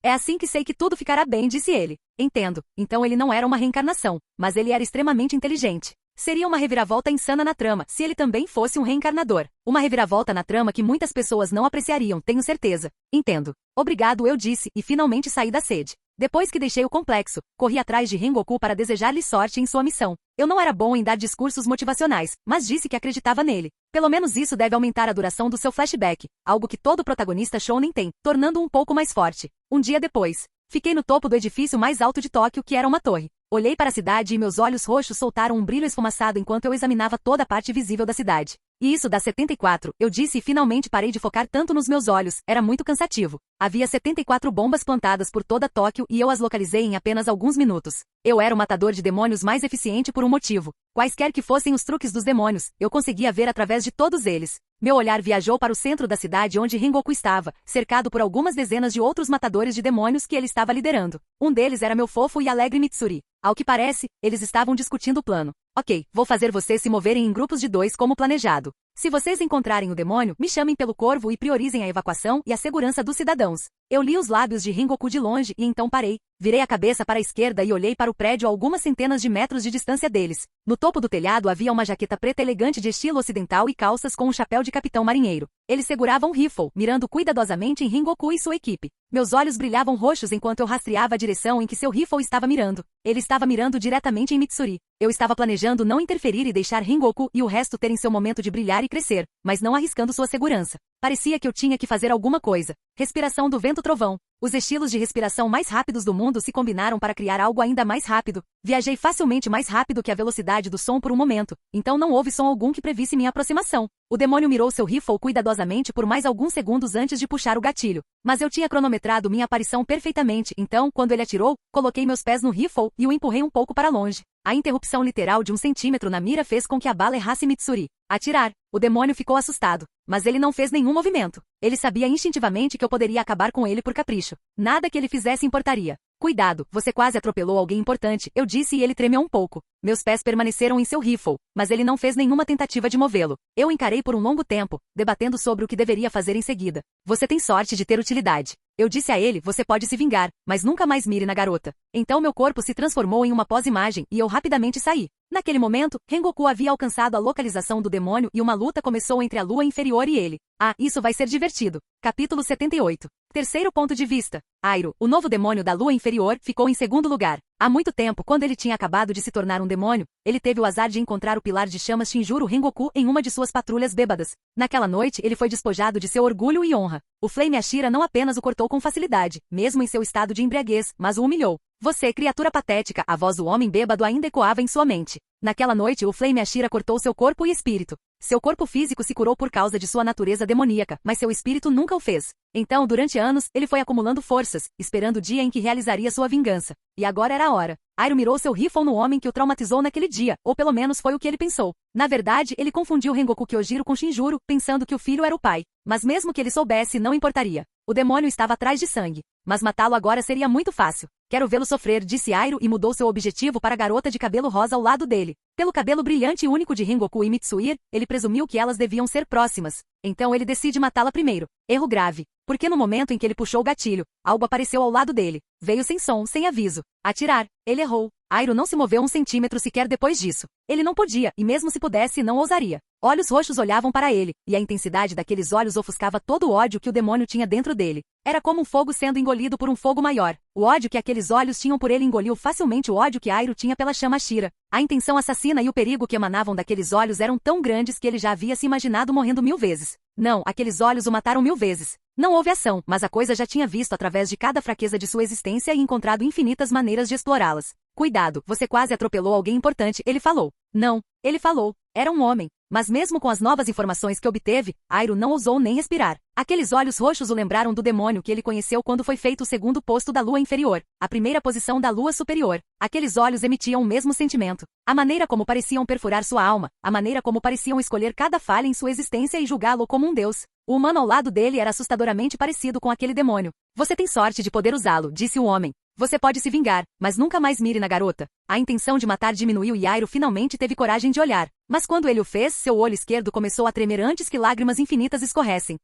É assim que sei que tudo ficará bem, disse ele. Entendo. Então ele não era uma reencarnação, mas ele era extremamente inteligente. Seria uma reviravolta insana na trama, se ele também fosse um reencarnador. Uma reviravolta na trama que muitas pessoas não apreciariam, tenho certeza. Entendo. Obrigado, eu disse, e finalmente saí da sede. Depois que deixei o complexo, corri atrás de Rengoku para desejar-lhe sorte em sua missão. Eu não era bom em dar discursos motivacionais, mas disse que acreditava nele. Pelo menos isso deve aumentar a duração do seu flashback, algo que todo protagonista shounen tem, tornando-o um pouco mais forte. Um dia depois, fiquei no topo do edifício mais alto de Tóquio, que era uma torre. Olhei para a cidade e meus olhos roxos soltaram um brilho esfumaçado enquanto eu examinava toda a parte visível da cidade. E isso dá 74, eu disse e finalmente parei de focar tanto nos meus olhos, era muito cansativo. Havia 74 bombas plantadas por toda Tóquio e eu as localizei em apenas alguns minutos. Eu era o matador de demônios mais eficiente por um motivo. Quaisquer que fossem os truques dos demônios, eu conseguia ver através de todos eles. Meu olhar viajou para o centro da cidade onde Rengoku estava, cercado por algumas dezenas de outros matadores de demônios que ele estava liderando. Um deles era meu fofo e alegre Mitsuri. Ao que parece, eles estavam discutindo o plano. Ok, vou fazer vocês se moverem em grupos de 2 como planejado. Se vocês encontrarem o demônio, me chamem pelo corvo e priorizem a evacuação e a segurança dos cidadãos. Eu li os lábios de Rengoku de longe e então parei. Virei a cabeça para a esquerda e olhei para o prédio a algumas centenas de metros de distância deles. No topo do telhado havia uma jaqueta preta elegante de estilo ocidental e calças com um chapéu de capitão marinheiro. Ele segurava um rifle, mirando cuidadosamente em Rengoku e sua equipe. Meus olhos brilhavam roxos enquanto eu rastreava a direção em que seu rifle estava mirando. Ele estava mirando diretamente em Mitsuri. Eu estava planejando não interferir e deixar Rengoku e o resto terem seu momento de brilhar e crescer, mas não arriscando sua segurança. Parecia que eu tinha que fazer alguma coisa. Respiração do vento trovão. Os estilos de respiração mais rápidos do mundo se combinaram para criar algo ainda mais rápido. Viajei facilmente mais rápido que a velocidade do som por um momento, então não houve som algum que previsse minha aproximação. O demônio mirou seu rifle cuidadosamente por mais alguns segundos antes de puxar o gatilho. Mas eu tinha cronometrado minha aparição perfeitamente, então, quando ele atirou, coloquei meus pés no rifle e o empurrei um pouco para longe. A interrupção literal de 1 centímetro na mira fez com que a bala errasse Mitsuri. Atirar. O demônio ficou assustado, mas ele não fez nenhum movimento. Ele sabia instintivamente que eu poderia acabar com ele por capricho. Nada que ele fizesse importaria. Cuidado, você quase atropelou alguém importante, eu disse e ele tremeu um pouco. Meus pés permaneceram em seu rifle, mas ele não fez nenhuma tentativa de movê-lo. Eu encarei por um longo tempo, debatendo sobre o que deveria fazer em seguida. Você tem sorte de ter utilidade. Eu disse a ele, você pode se vingar, mas nunca mais mire na garota. Então meu corpo se transformou em uma pós-imagem e eu rapidamente saí. Naquele momento, Rengoku havia alcançado a localização do demônio e uma luta começou entre a lua inferior e ele. Ah, isso vai ser divertido. Capítulo 78. Terceiro ponto de vista. Airo, o novo demônio da lua inferior, ficou em segundo lugar. Há muito tempo, quando ele tinha acabado de se tornar um demônio, ele teve o azar de encontrar o pilar de chamas Shinjuro Rengoku em uma de suas patrulhas bêbadas. Naquela noite, ele foi despojado de seu orgulho e honra. O Flame Ashira não apenas o cortou com facilidade, mesmo em seu estado de embriaguez, mas o humilhou. Você, criatura patética, a voz do homem bêbado ainda ecoava em sua mente. Naquela noite, o Flame Ashira cortou seu corpo e espírito. Seu corpo físico se curou por causa de sua natureza demoníaca, mas seu espírito nunca o fez. Então, durante anos, ele foi acumulando forças, esperando o dia em que realizaria sua vingança. E agora era a hora. Airo mirou seu rifle no homem que o traumatizou naquele dia, ou pelo menos foi o que ele pensou. Na verdade, ele confundiu Rengoku Kyojiro com Shinjuro, pensando que o filho era o pai. Mas mesmo que ele soubesse, não importaria. O demônio estava atrás de sangue. mas matá-lo agora seria muito fácil. Quero vê-lo sofrer, disse Airo e mudou seu objetivo para a garota de cabelo rosa ao lado dele. Pelo cabelo brilhante e único de Rengoku e Mitsuir, ele presumiu que elas deviam ser próximas. Então ele decide matá-la primeiro. Erro grave. Porque no momento em que ele puxou o gatilho, algo apareceu ao lado dele. Veio sem som, sem aviso. Atirar. Ele errou. Airo não se moveu 1 centímetro sequer depois disso. Ele não podia, e mesmo se pudesse, não ousaria. Olhos roxos olhavam para ele, e a intensidade daqueles olhos ofuscava todo o ódio que o demônio tinha dentro dele. Era como um fogo sendo engolido por um fogo maior. O ódio que aqueles olhos tinham por ele engoliu facilmente o ódio que Airo tinha pela chama Shira. A intenção assassina e o perigo que emanavam daqueles olhos eram tão grandes que ele já havia se imaginado morrendo 1000 vezes. Não, aqueles olhos o mataram 1000 vezes. Não houve ação, mas a coisa já tinha visto através de cada fraqueza de sua existência e encontrado infinitas maneiras de explorá-las. Cuidado, você quase atropelou alguém importante, ele falou. Não, ele falou. Era um homem. Mas mesmo com as novas informações que obteve, Airo não ousou nem respirar. Aqueles olhos roxos o lembraram do demônio que ele conheceu quando foi feito o segundo posto da lua inferior, a primeira posição da lua superior. Aqueles olhos emitiam o mesmo sentimento. A maneira como pareciam perfurar sua alma, a maneira como pareciam escolher cada falha em sua existência e julgá-lo como um deus. O humano ao lado dele era assustadoramente parecido com aquele demônio. Você tem sorte de poder usá-lo, disse o homem. Você pode se vingar, mas nunca mais mire na garota. A intenção de matar diminuiu e Airo finalmente teve coragem de olhar. Mas quando ele o fez, seu olho esquerdo começou a tremer antes que lágrimas infinitas escorressem.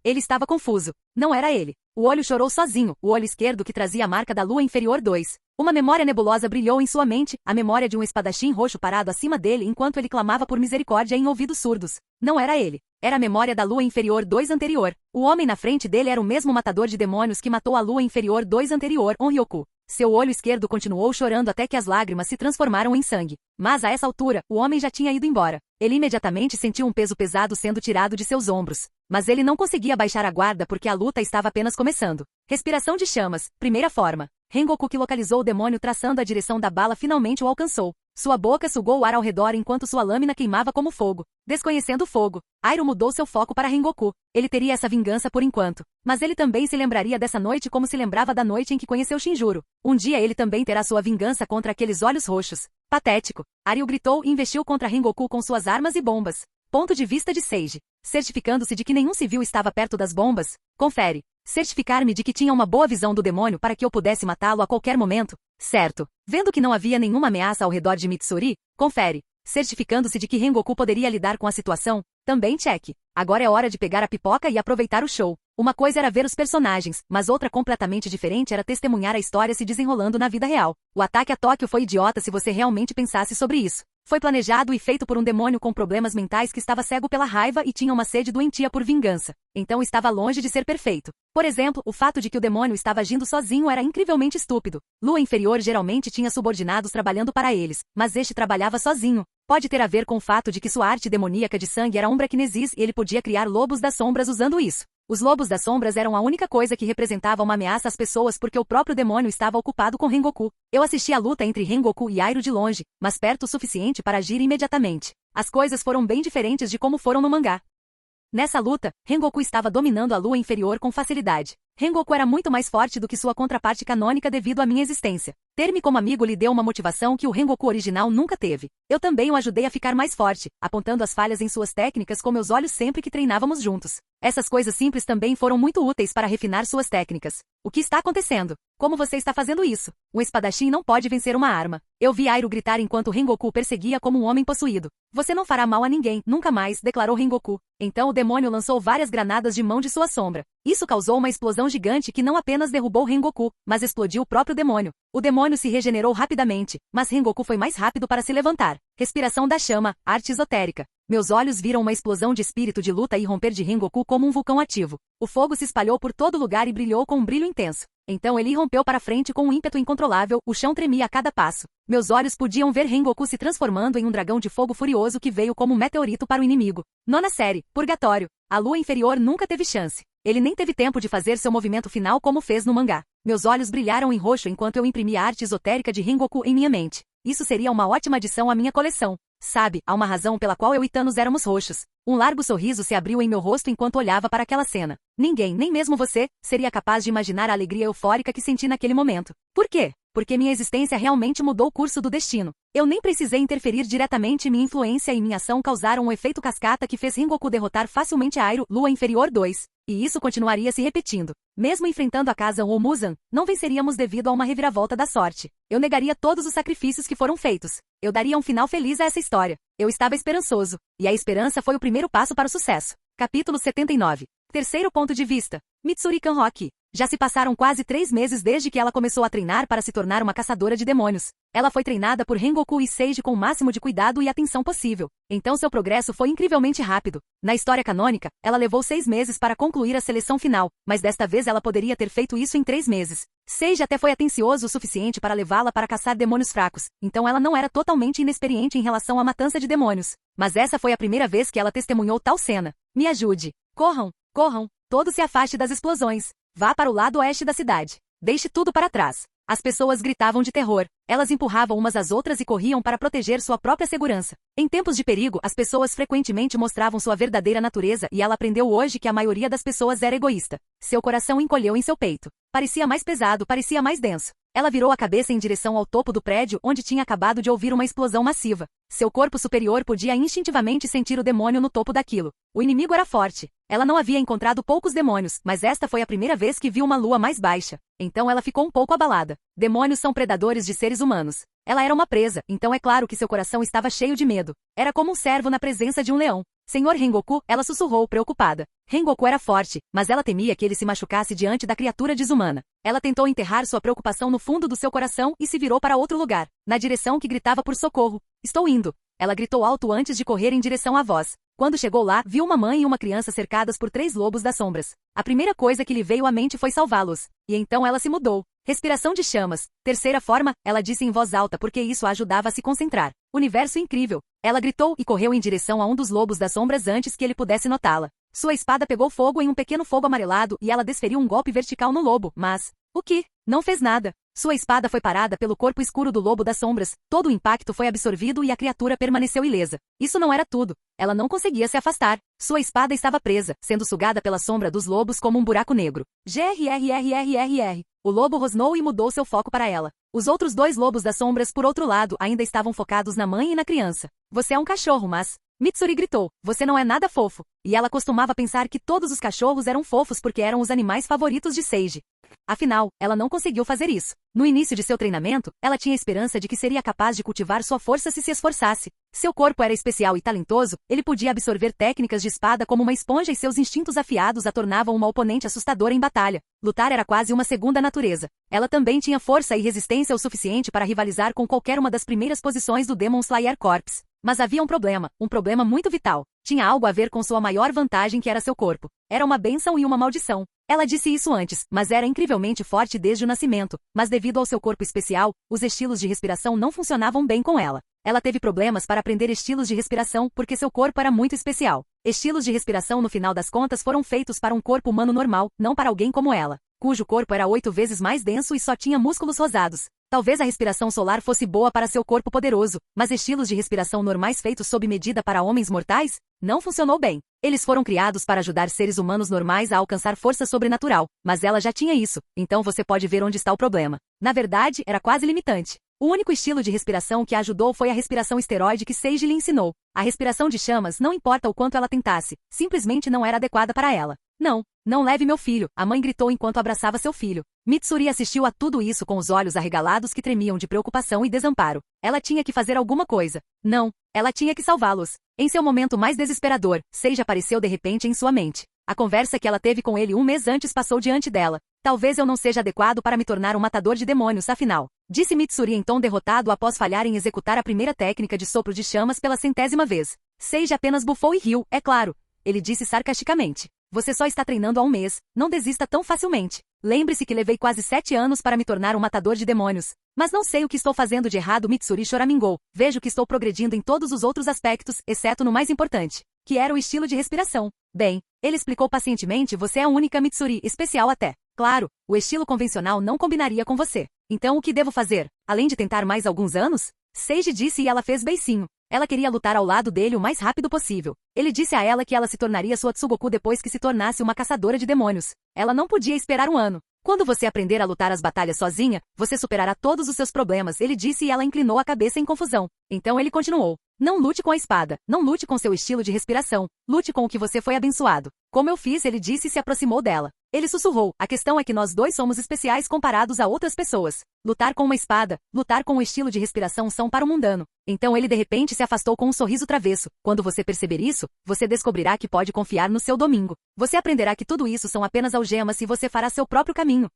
Ele estava confuso. Não era ele. O olho chorou sozinho, o olho esquerdo que trazia a marca da lua inferior 2. Uma memória nebulosa brilhou em sua mente, a memória de um espadachim roxo parado acima dele enquanto ele clamava por misericórdia em ouvidos surdos. Não era ele. Era a memória da lua inferior 2 anterior. O homem na frente dele era o mesmo matador de demônios que matou a lua inferior 2 anterior, Onryoku. Seu olho esquerdo continuou chorando até que as lágrimas se transformaram em sangue. Mas a essa altura, o homem já tinha ido embora. Ele imediatamente sentiu um peso pesado sendo tirado de seus ombros. Mas ele não conseguia baixar a guarda porque a luta estava apenas começando. Respiração de chamas, primeira forma. Rengoku, que localizou o demônio traçando a direção da bala, finalmente o alcançou. Sua boca sugou o ar ao redor enquanto sua lâmina queimava como fogo. Desconhecendo o fogo, Airo mudou seu foco para Rengoku. Ele teria essa vingança por enquanto. Mas ele também se lembraria dessa noite como se lembrava da noite em que conheceu Shinjuro. Um dia ele também terá sua vingança contra aqueles olhos roxos. Patético. Airo gritou e investiu contra Rengoku com suas armas e bombas. Ponto de vista de Seiji. Certificando-se de que nenhum civil estava perto das bombas. Confere. Certificar-me de que tinha uma boa visão do demônio para que eu pudesse matá-lo a qualquer momento. Certo. Vendo que não havia nenhuma ameaça ao redor de Mitsuri. Confere. Certificando-se de que Rengoku poderia lidar com a situação. Também check. Agora é hora de pegar a pipoca e aproveitar o show. Uma coisa era ver os personagens, mas outra completamente diferente era testemunhar a história se desenrolando na vida real. O ataque a Tóquio foi idiota se você realmente pensasse sobre isso. Foi planejado e feito por um demônio com problemas mentais que estava cego pela raiva e tinha uma sede doentia por vingança. Então estava longe de ser perfeito. Por exemplo, o fato de que o demônio estava agindo sozinho era incrivelmente estúpido. Lua inferior geralmente tinha subordinados trabalhando para eles, mas este trabalhava sozinho. Pode ter a ver com o fato de que sua arte demoníaca de sangue era umbraquinesis e ele podia criar lobos das sombras usando isso. Os lobos das sombras eram a única coisa que representava uma ameaça às pessoas porque o próprio demônio estava ocupado com Rengoku. Eu assisti a luta entre Rengoku e Airo de longe, mas perto o suficiente para agir imediatamente. As coisas foram bem diferentes de como foram no mangá. Nessa luta, Rengoku estava dominando a lua inferior com facilidade. Rengoku era muito mais forte do que sua contraparte canônica devido à minha existência. Ter-me como amigo lhe deu uma motivação que o Rengoku original nunca teve. Eu também o ajudei a ficar mais forte, apontando as falhas em suas técnicas com meus olhos sempre que treinávamos juntos. Essas coisas simples também foram muito úteis para refinar suas técnicas. O que está acontecendo? Como você está fazendo isso? Um espadachim não pode vencer uma arma. Eu vi Airo gritar enquanto Rengoku perseguia como um homem possuído. Você não fará mal a ninguém, nunca mais, declarou Rengoku. Então o demônio lançou várias granadas de mão de sua sombra. Isso causou uma explosão gigante que não apenas derrubou Rengoku, mas explodiu o próprio demônio. O demônio se regenerou rapidamente, mas Rengoku foi mais rápido para se levantar. Respiração da chama, arte esotérica. Meus olhos viram uma explosão de espírito de luta irromper de Rengoku como um vulcão ativo. O fogo se espalhou por todo lugar e brilhou com um brilho intenso. Então ele irrompeu para frente com um ímpeto incontrolável, o chão tremia a cada passo. Meus olhos podiam ver Rengoku se transformando em um dragão de fogo furioso que veio como um meteorito para o inimigo. Nona série, Purgatório. A lua inferior nunca teve chance. Ele nem teve tempo de fazer seu movimento final como fez no mangá. Meus olhos brilharam em roxo enquanto eu imprimia a arte esotérica de Rengoku em minha mente. Isso seria uma ótima adição à minha coleção. Sabe, há uma razão pela qual eu e Thanos éramos roxos. Um largo sorriso se abriu em meu rosto enquanto olhava para aquela cena. Ninguém, nem mesmo você, seria capaz de imaginar a alegria eufórica que senti naquele momento. Por quê? porque minha existência realmente mudou o curso do destino. Eu nem precisei interferir diretamente, minha influência e minha ação causaram um efeito cascata que fez Rengoku derrotar facilmente Airo, Lua Inferior 2. E isso continuaria se repetindo. Mesmo enfrentando a Kazan ou Muzan, não venceríamos devido a uma reviravolta da sorte. Eu negaria todos os sacrifícios que foram feitos. Eu daria um final feliz a essa história. Eu estava esperançoso. E a esperança foi o primeiro passo para o sucesso. Capítulo 79. Terceiro ponto de vista. Mitsuri Kanroki. Já se passaram quase 3 meses desde que ela começou a treinar para se tornar uma caçadora de demônios. Ela foi treinada por Rengoku e Seiji com o máximo de cuidado e atenção possível. Então seu progresso foi incrivelmente rápido. Na história canônica, ela levou 6 meses para concluir a seleção final, mas desta vez ela poderia ter feito isso em 3 meses. Seiji até foi atencioso o suficiente para levá-la para caçar demônios fracos, então ela não era totalmente inexperiente em relação à matança de demônios. Mas essa foi a primeira vez que ela testemunhou tal cena. Me ajude. Corram, corram, todos se afaste das explosões. Vá para o lado oeste da cidade. Deixe tudo para trás. As pessoas gritavam de terror. Elas empurravam umas às outras e corriam para proteger sua própria segurança. Em tempos de perigo, as pessoas frequentemente mostravam sua verdadeira natureza e ela aprendeu hoje que a maioria das pessoas era egoísta. Seu coração encolheu em seu peito. Parecia mais pesado, parecia mais denso. Ela virou a cabeça em direção ao topo do prédio onde tinha acabado de ouvir uma explosão massiva. Seu corpo superior podia instintivamente sentir o demônio no topo daquilo. O inimigo era forte. Ela não havia encontrado poucos demônios, mas esta foi a primeira vez que viu uma lua mais baixa. Então ela ficou um pouco abalada. Demônios são predadores de seres humanos. Ela era uma presa, então é claro que seu coração estava cheio de medo. Era como um cervo na presença de um leão. Senhor Rengoku, ela sussurrou, preocupada. Rengoku era forte, mas ela temia que ele se machucasse diante da criatura desumana. Ela tentou enterrar sua preocupação no fundo do seu coração e se virou para outro lugar, na direção que gritava por socorro. Estou indo. Ela gritou alto antes de correr em direção à voz. Quando chegou lá, viu uma mãe e uma criança cercadas por 3 lobos das sombras. A primeira coisa que lhe veio à mente foi salvá-los. E então ela se mudou. Respiração de chamas. Terceira forma, ela disse em voz alta porque isso a ajudava a se concentrar. Universo incrível. Ela gritou e correu em direção a um dos lobos das sombras antes que ele pudesse notá-la. Sua espada pegou fogo em um pequeno fogo amarelado e ela desferiu um golpe vertical no lobo, mas... o que? Não fez nada. Sua espada foi parada pelo corpo escuro do lobo das sombras, todo o impacto foi absorvido e a criatura permaneceu ilesa. Isso não era tudo. Ela não conseguia se afastar. Sua espada estava presa, sendo sugada pela sombra dos lobos como um buraco negro. Grrrrrrr. O lobo rosnou e mudou seu foco para ela. Os outros 2 lobos das sombras, por outro lado, ainda estavam focados na mãe e na criança. Você é um cachorro, mas... Mitsuri gritou, você não é nada fofo. E ela costumava pensar que todos os cachorros eram fofos porque eram os animais favoritos de Seiji. Afinal, ela não conseguiu fazer isso. No início de seu treinamento, ela tinha esperança de que seria capaz de cultivar sua força se esforçasse. Seu corpo era especial e talentoso, ele podia absorver técnicas de espada como uma esponja e seus instintos afiados a tornavam uma oponente assustadora em batalha. Lutar era quase uma segunda natureza. Ela também tinha força e resistência o suficiente para rivalizar com qualquer uma das primeiras posições do Demon Slayer Corps. Mas havia um problema muito vital. Tinha algo a ver com sua maior vantagem que era seu corpo. Era uma bênção e uma maldição. Ela disse isso antes, mas era incrivelmente forte desde o nascimento. Mas devido ao seu corpo especial, os estilos de respiração não funcionavam bem com ela. Ela teve problemas para aprender estilos de respiração porque seu corpo era muito especial. Estilos de respiração no final das contas foram feitos para um corpo humano normal, não para alguém como ela, cujo corpo era 8 vezes mais denso e só tinha músculos rosados. Talvez a respiração solar fosse boa para seu corpo poderoso, mas estilos de respiração normais feitos sob medida para homens mortais? Não funcionou bem. Eles foram criados para ajudar seres humanos normais a alcançar força sobrenatural, mas ela já tinha isso, então você pode ver onde está o problema. Na verdade, era quase limitante. O único estilo de respiração que a ajudou foi a respiração esteroide que Seiji lhe ensinou. A respiração de chamas, não importa o quanto ela tentasse, simplesmente não era adequada para ela. Não leve meu filho, a mãe gritou enquanto abraçava seu filho. Mitsuri assistiu a tudo isso com os olhos arregalados que tremiam de preocupação e desamparo. Ela tinha que fazer alguma coisa. Não, ela tinha que salvá-los. Em seu momento mais desesperador, Seiji apareceu de repente em sua mente. A conversa que ela teve com ele 1 mês antes passou diante dela. Talvez eu não seja adequado para me tornar um matador de demônios, afinal. Disse Mitsuri em tom derrotado após falhar em executar a primeira técnica de sopro de chamas pela 100ª vez. Seiji apenas bufou e riu, é claro. Ele disse sarcasticamente. Você só está treinando há 1 mês, não desista tão facilmente. Lembre-se que levei quase 7 anos para me tornar um matador de demônios. Mas não sei o que estou fazendo de errado, Mitsuri choramingou. Vejo que estou progredindo em todos os outros aspectos, exceto no mais importante, que era o estilo de respiração. Bem, ele explicou pacientemente, você é a única Mitsuri, especial até. Claro, o estilo convencional não combinaria com você. Então o que devo fazer? Além de tentar mais alguns anos? Seiji disse e ela fez beicinho. Ela queria lutar ao lado dele o mais rápido possível. Ele disse a ela que ela se tornaria sua Tsugoku depois que se tornasse uma caçadora de demônios. Ela não podia esperar 1 ano. Quando você aprender a lutar as batalhas sozinha, você superará todos os seus problemas, ele disse e ela inclinou a cabeça em confusão. Então ele continuou. Não lute com a espada, não lute com seu estilo de respiração, lute com o que você foi abençoado. Como eu fiz, ele disse e se aproximou dela. Ele sussurrou, a questão é que nós dois somos especiais comparados a outras pessoas. Lutar com uma espada, lutar com um estilo de respiração são para o mundano. Então ele de repente se afastou com um sorriso travesso. Quando você perceber isso, você descobrirá que pode confiar no seu domingo. Você aprenderá que tudo isso são apenas algemas e você fará seu próprio caminho.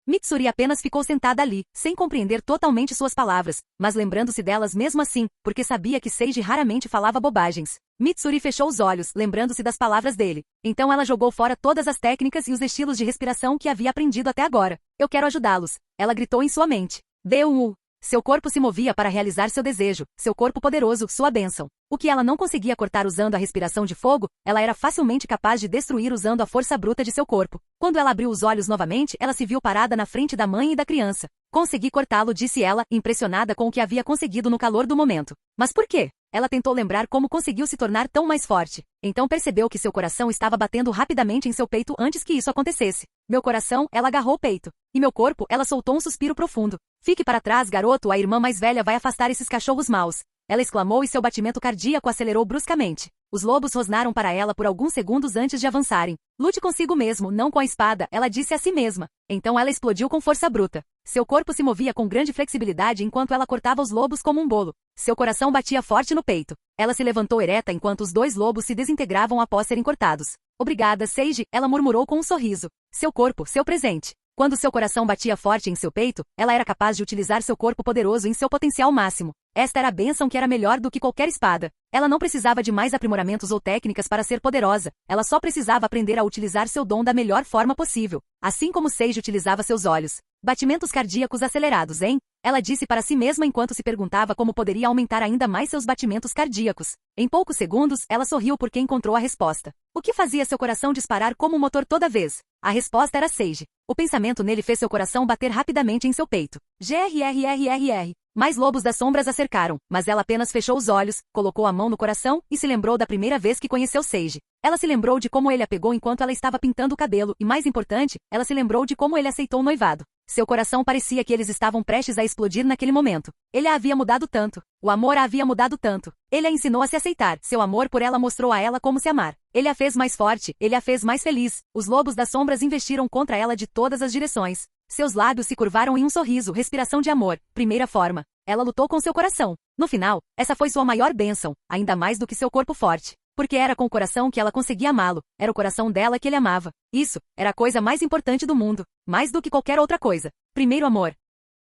Mitsuri apenas ficou sentada ali, sem compreender totalmente suas palavras, mas lembrando-se delas mesmo assim, porque sabia que Seiji raramente falava bobagens. Mitsuri fechou os olhos, lembrando-se das palavras dele. Então ela jogou fora todas as técnicas e os estilos de respiração que havia aprendido até agora. Eu quero ajudá-los. Ela gritou em sua mente. Deu. Seu corpo se movia para realizar seu desejo, seu corpo poderoso, sua bênção. O que ela não conseguia cortar usando a respiração de fogo, ela era facilmente capaz de destruir usando a força bruta de seu corpo. Quando ela abriu os olhos novamente, ela se viu parada na frente da mãe e da criança. Consegui cortá-lo, disse ela, impressionada com o que havia conseguido no calor do momento. Mas por quê? Ela tentou lembrar como conseguiu se tornar tão mais forte. Então percebeu que seu coração estava batendo rapidamente em seu peito antes que isso acontecesse. Meu coração, ela agarrou o peito. E meu corpo, ela soltou um suspiro profundo. Fique para trás, garoto, a irmã mais velha vai afastar esses cachorros maus. Ela exclamou e seu batimento cardíaco acelerou bruscamente. Os lobos rosnaram para ela por alguns segundos antes de avançarem. Lute consigo mesmo, não com a espada, ela disse a si mesma. Então ela explodiu com força bruta. Seu corpo se movia com grande flexibilidade enquanto ela cortava os lobos como um bolo. Seu coração batia forte no peito. Ela se levantou ereta enquanto os dois lobos se desintegravam após serem cortados. Obrigada, Seiji, ela murmurou com um sorriso. Seu corpo, seu presente. Quando seu coração batia forte em seu peito, ela era capaz de utilizar seu corpo poderoso em seu potencial máximo. Esta era a bênção que era melhor do que qualquer espada. Ela não precisava de mais aprimoramentos ou técnicas para ser poderosa, ela só precisava aprender a utilizar seu dom da melhor forma possível. Assim como Seiji utilizava seus olhos. Batimentos cardíacos acelerados, hein? Ela disse para si mesma enquanto se perguntava como poderia aumentar ainda mais seus batimentos cardíacos. Em poucos segundos, ela sorriu porque encontrou a resposta. O que fazia seu coração disparar como um motor toda vez? A resposta era Seiji. O pensamento nele fez seu coração bater rapidamente em seu peito. Grrrrrr. Mais lobos das sombras a cercaram, mas ela apenas fechou os olhos, colocou a mão no coração e se lembrou da primeira vez que conheceu Seiji. Ela se lembrou de como ele a pegou enquanto ela estava pintando o cabelo e, mais importante, ela se lembrou de como ele aceitou o noivado. Seu coração parecia que eles estavam prestes a explodir naquele momento. Ele a havia mudado tanto. O amor a havia mudado tanto. Ele a ensinou a se aceitar. Seu amor por ela mostrou a ela como se amar. Ele a fez mais forte. Ele a fez mais feliz. Os lobos das sombras investiram contra ela de todas as direções. Seus lábios se curvaram em um sorriso, respiração de amor. Primeira forma. Ela lutou com seu coração. No final, essa foi sua maior bênção, ainda mais do que seu corpo forte. Porque era com o coração que ela conseguia amá-lo. Era o coração dela que ele amava. Isso era a coisa mais importante do mundo. Mais do que qualquer outra coisa. Primeiro amor.